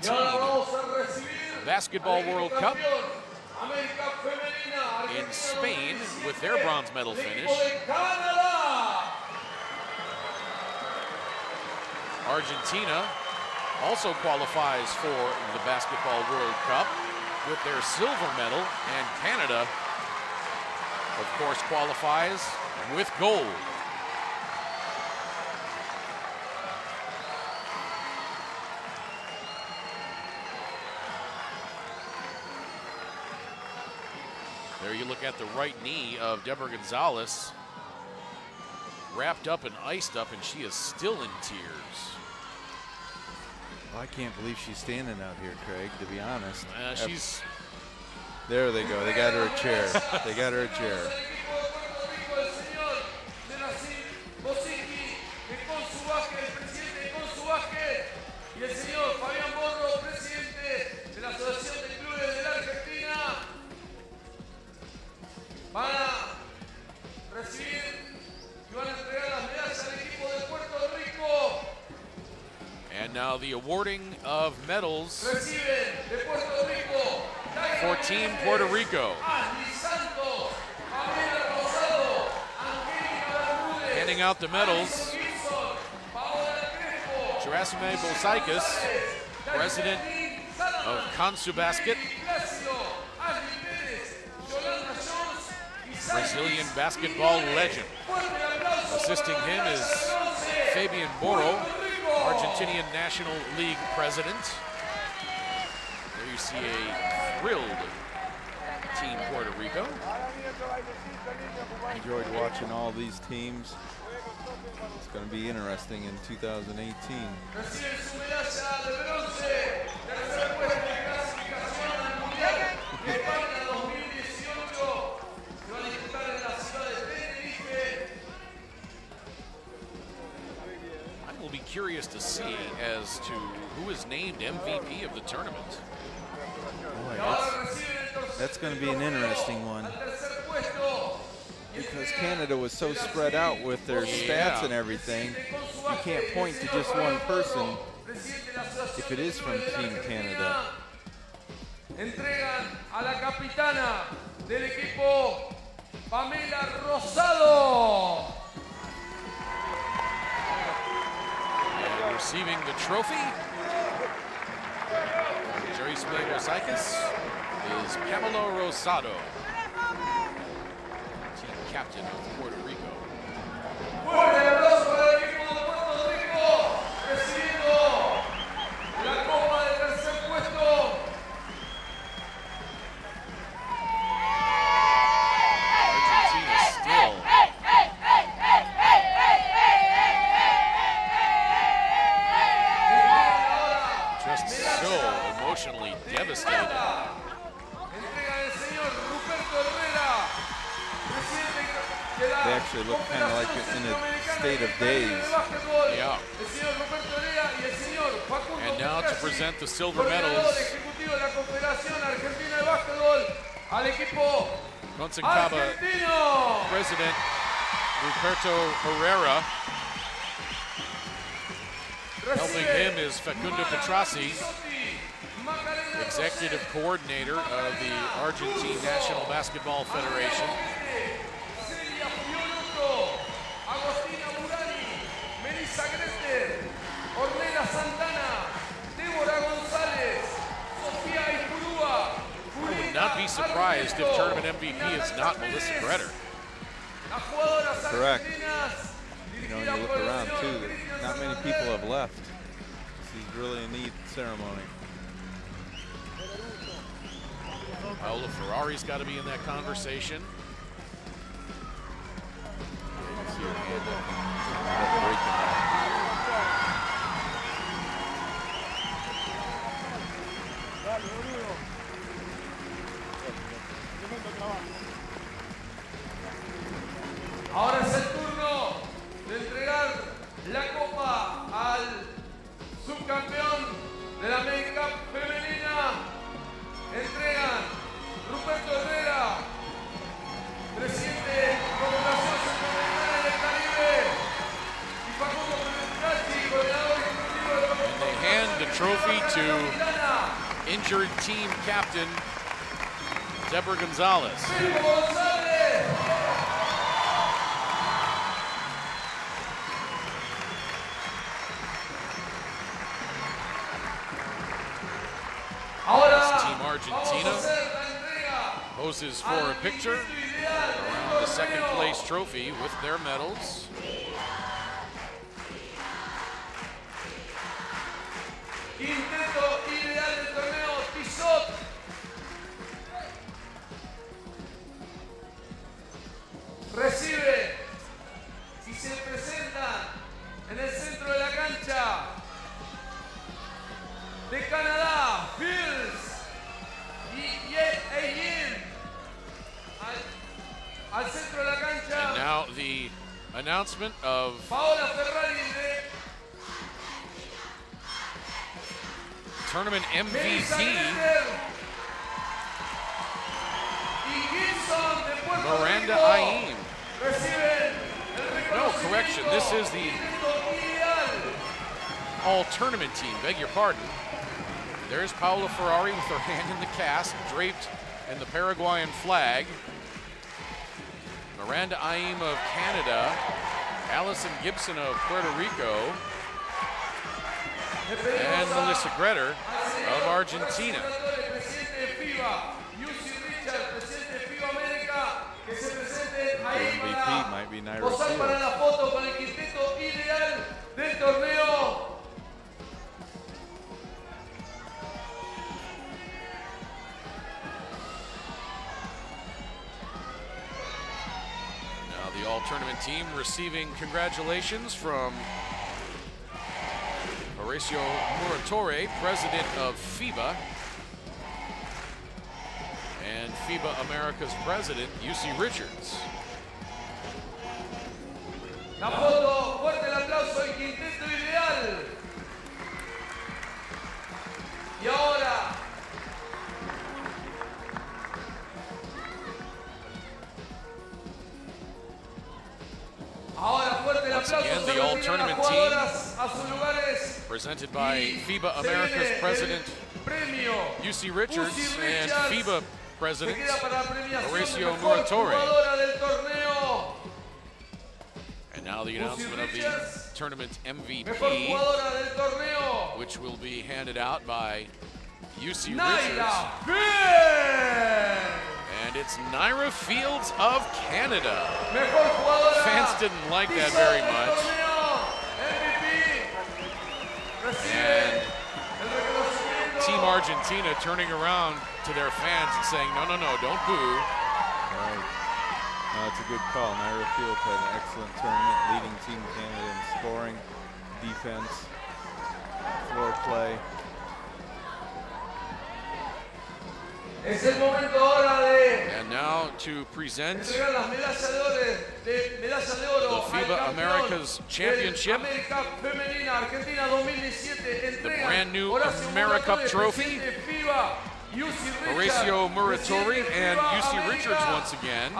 Basketball World Cup in Spain with their bronze medal finish. Argentina also qualifies for the Basketball World Cup with their silver medal, and Canada, of course, qualifies with gold. There you look at the right knee of Deborah Gonzalez, wrapped up and iced up, and she is still in tears.
Well, I can't believe she's standing out here, Craig, to be honest.
She's...
There they go. They got her a chair. They got her a chair.
And now the awarding of medals for Team Puerto Rico. Handing out the medals, Gerasime Bolsaikis, president of Kansu Basket, Brazilian basketball legend. Assisting him is Fabian Boro, Argentinian National League president. There you see a thrilled Team Puerto Rico.
Enjoyed watching all these teams. It's going to be interesting in 2018.
Recibe su medalla de bronce, tercer puesto en clasificación al Mundial de España 2018. Se va a disputar en la ciudad de Tenerife.
I will be curious to see as to who is named MVP of the tournament.
Boy, that's going to be an interesting one. Because Canada was so spread out with their stats and everything, you can't point to just one person if it is from Team Canada.
Entregan a la capitana del equipo, Pamela Rosado.
And receiving the trophy, Jerry's Mosaicus is Pamela Rosado, team captain of Puerto Rico.
Fuerte aplauso para el equipo de Puerto Rico, recibiendo la copa de tercer puesto.
Argentina still just so emotionally devastated.
Entrega el señor Ruperto Herrera, presidente de la
They actually look kind of like in a state of daze.
Yeah.
El señor Ruperto Herrera y el señor Facundo
And now to
Picassi,
present the silver
coordinador
medals,
ejecutivo de la Confederación Argentina de Básquetbol, al equipo
Concacaf
argentino.
President Ruperto Herrera. Helping him is Facundo Picassi, Executive Coordinator of the Argentine National Basketball Federation.
Celia Fiorotto, Agostina Burani, Melissa Greter, Ornella Santana, Débora González, Sofía Ipurúa.
I would not be surprised if tournament MVP is not Melissa Greter.
Las jugadoras
Correct.
argentinas,
You know,
dirigidas
you look
por el
around
señor
too,
Cristian
not many
Fernández.
people have left. This is really a neat ceremony.
Paola Ferrari's got to be in that conversation.
You see her hand up. That breaking that.
Ahora es el turno de entregar la copa al subcampeón de la AmeriCup femenina. Entregan Ruperto Herrera, presidente de Confederación Centroamericana y del Caribe, y Facundo Picassi, coordinador ejecutivo de la
And they hand the trophy to
Confederación
injured team captain Deborah Gonzalez.
González. Ahora
Team Argentina
vamos a hacer la entrega
poses for a picture around the second place trophy with their medals.
Quinteto ideal del torneo Tissot. Recibe y se presenta en el centro de la cancha de Canadá, Fields y Eyin al centro de la
And
cancha.
now the announcement of
Paola Ferrari de
tournament
Melissa
MVP
Greter y Gibson de Puerto
Miranda
Rico.
Aim.
Reciben el
No, correction. This is the
Quinteto ideal.
all tournament team, beg your pardon. There's Paola Ferrari with her hand in the cast, draped in the Paraguayan flag. Miranda Aim of Canada, Allison Gibson of Puerto Rico, and Melissa Greter of Argentina.
Presidente de FIBA, Yusi Richard, presidente de FIBA América, que se presente ahí
MVP
para
might be Naira
posar para
Fields.
la foto con el quinteto ideal del torneo.
all-tournament team receiving congratulations from Horacio Muratore, president of FIBA, and FIBA America's president, UC Richards.
La foto, fuerte el aplauso al quinteto ideal. Y ahora, fuerte el aplauso.
Again, the all-tournament team presented by FIBA America's president, UC Richards, and FIBA president, Horacio Muratore. And now the announcement of the tournament MVP, which will be handed out by UC Richards. And it's Naira Fields of Canada. Fans didn't like that very much. And Team Argentina turning around to their fans and saying, no, no, no, don't boo.
Right. No, it's a good call. Naira Fields had an excellent tournament, leading Team Canada in scoring, defense, floor play.
And now to present the FIBA America's Championship, the brand new AmeriCup trophy, Horacio Muratore and UC Richards once again,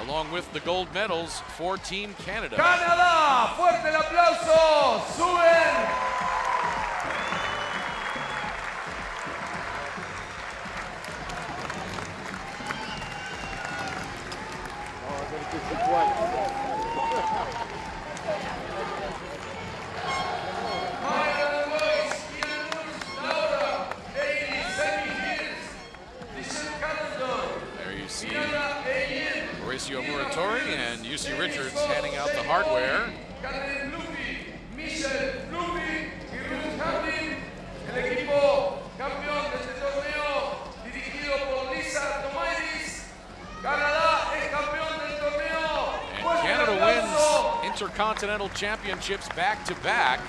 along with the gold medals for Team Canada.
Canadá, fuerte el aplauso, suben.
There you see Horacio Muratore and UC Richards handing out the hardware. And Canada wins Intercontinental Championships back-to-back.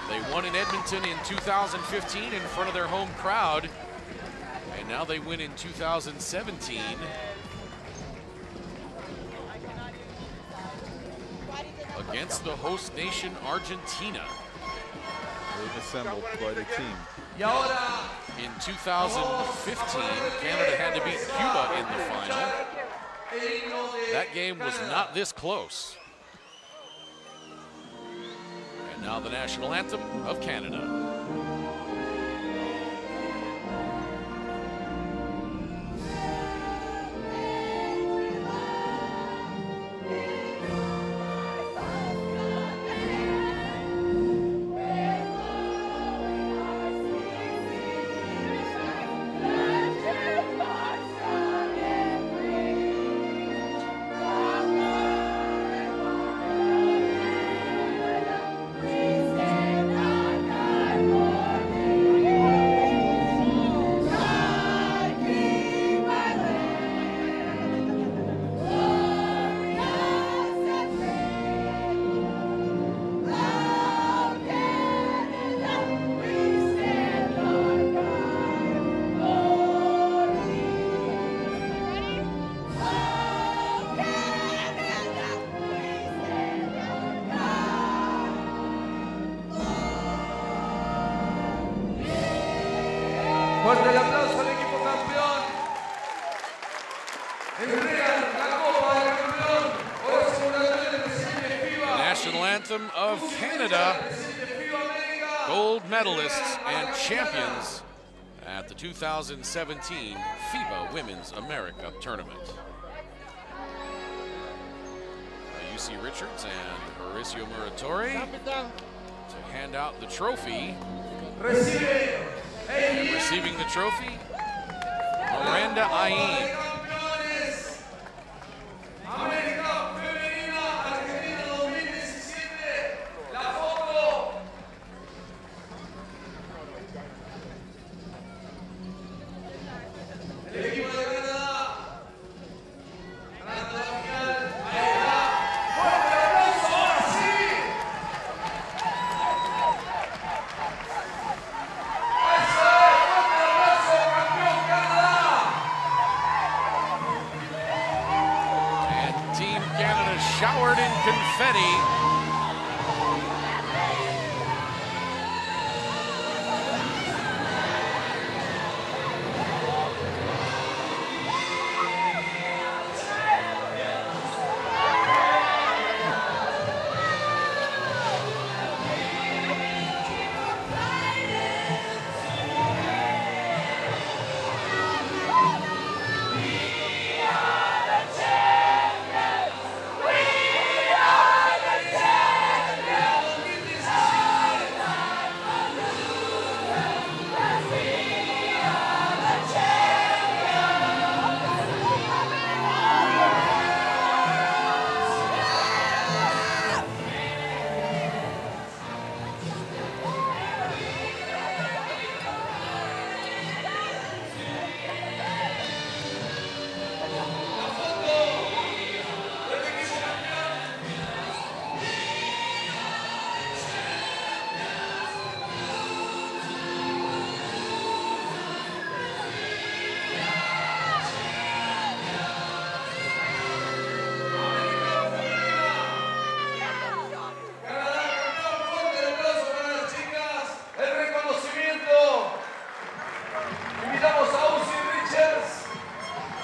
They won in Edmonton in 2015 in front of their home crowd, and now they win in 2017. Against the host nation, Argentina.
They've assembled quite a team.
In 2015, Canada had to beat Cuba in the final. That game was not this close. And now the national anthem of Canada.
Fuerte el aplauso al equipo campeón. Entregan la Copa del Campeón. Horacio Muratore, presidente de FIBA.
National anthem of Canada. Gold medalists and champions at the 2017 FIBA Women's AmeriCup Tournament. UC Richards and Horacio Muratore to hand out the trophy. And receiving the trophy, Miranda Ayin.
AmeriCup femenina Argentina 2017. La foto. El equipo de Canadá
confetti.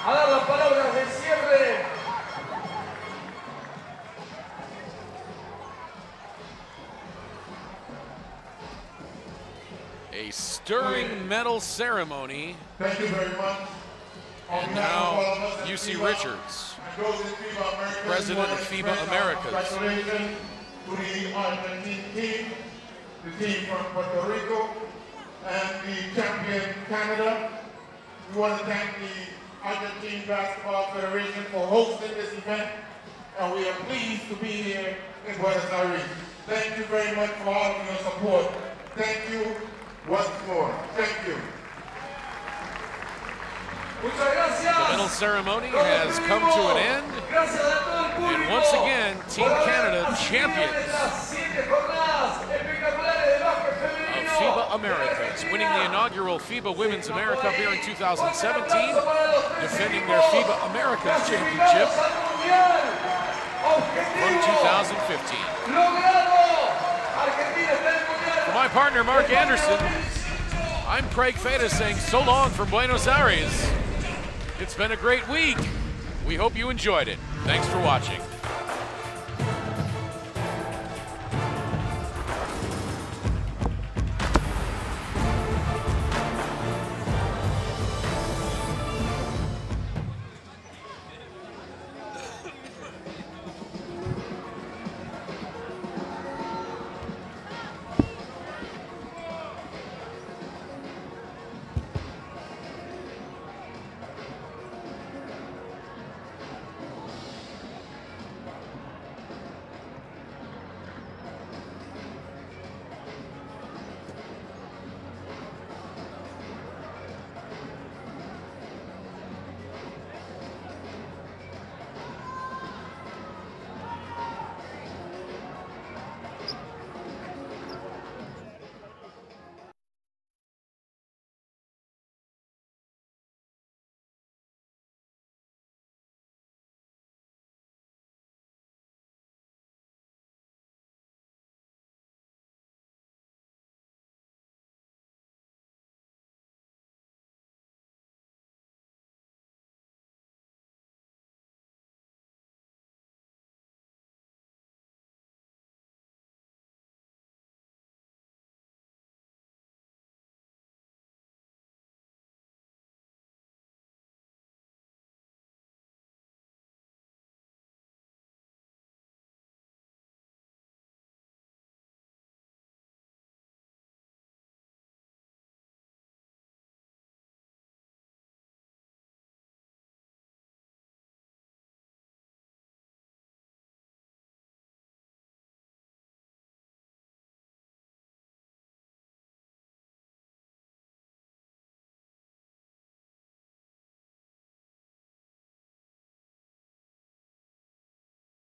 A dar las palabras de cierre.
A stirring medal ceremony.
Thank you very much.
And now, UC Richards, president of FIBA Americas.
Congratulations to the Argentine team, the team from Puerto Rico, and the champion Canada. We want to thank the Argentine Basketball Federation for hosting this event, and we are pleased to be here in Buenos Aires. Thank you very much for all of your support. Thank you once more. Thank you.
The medal ceremony has come to an end, and once again, Team Canada champions of FIBA Americas, winning the inaugural FIBA Women's AmeriCup here in 2017, defending their FIBA Americas championship from 2015. For my partner, Mark Anderson, I'm Craig Feta saying so long from Buenos Aires. It's been a great week. We hope you enjoyed it. Thanks for watching.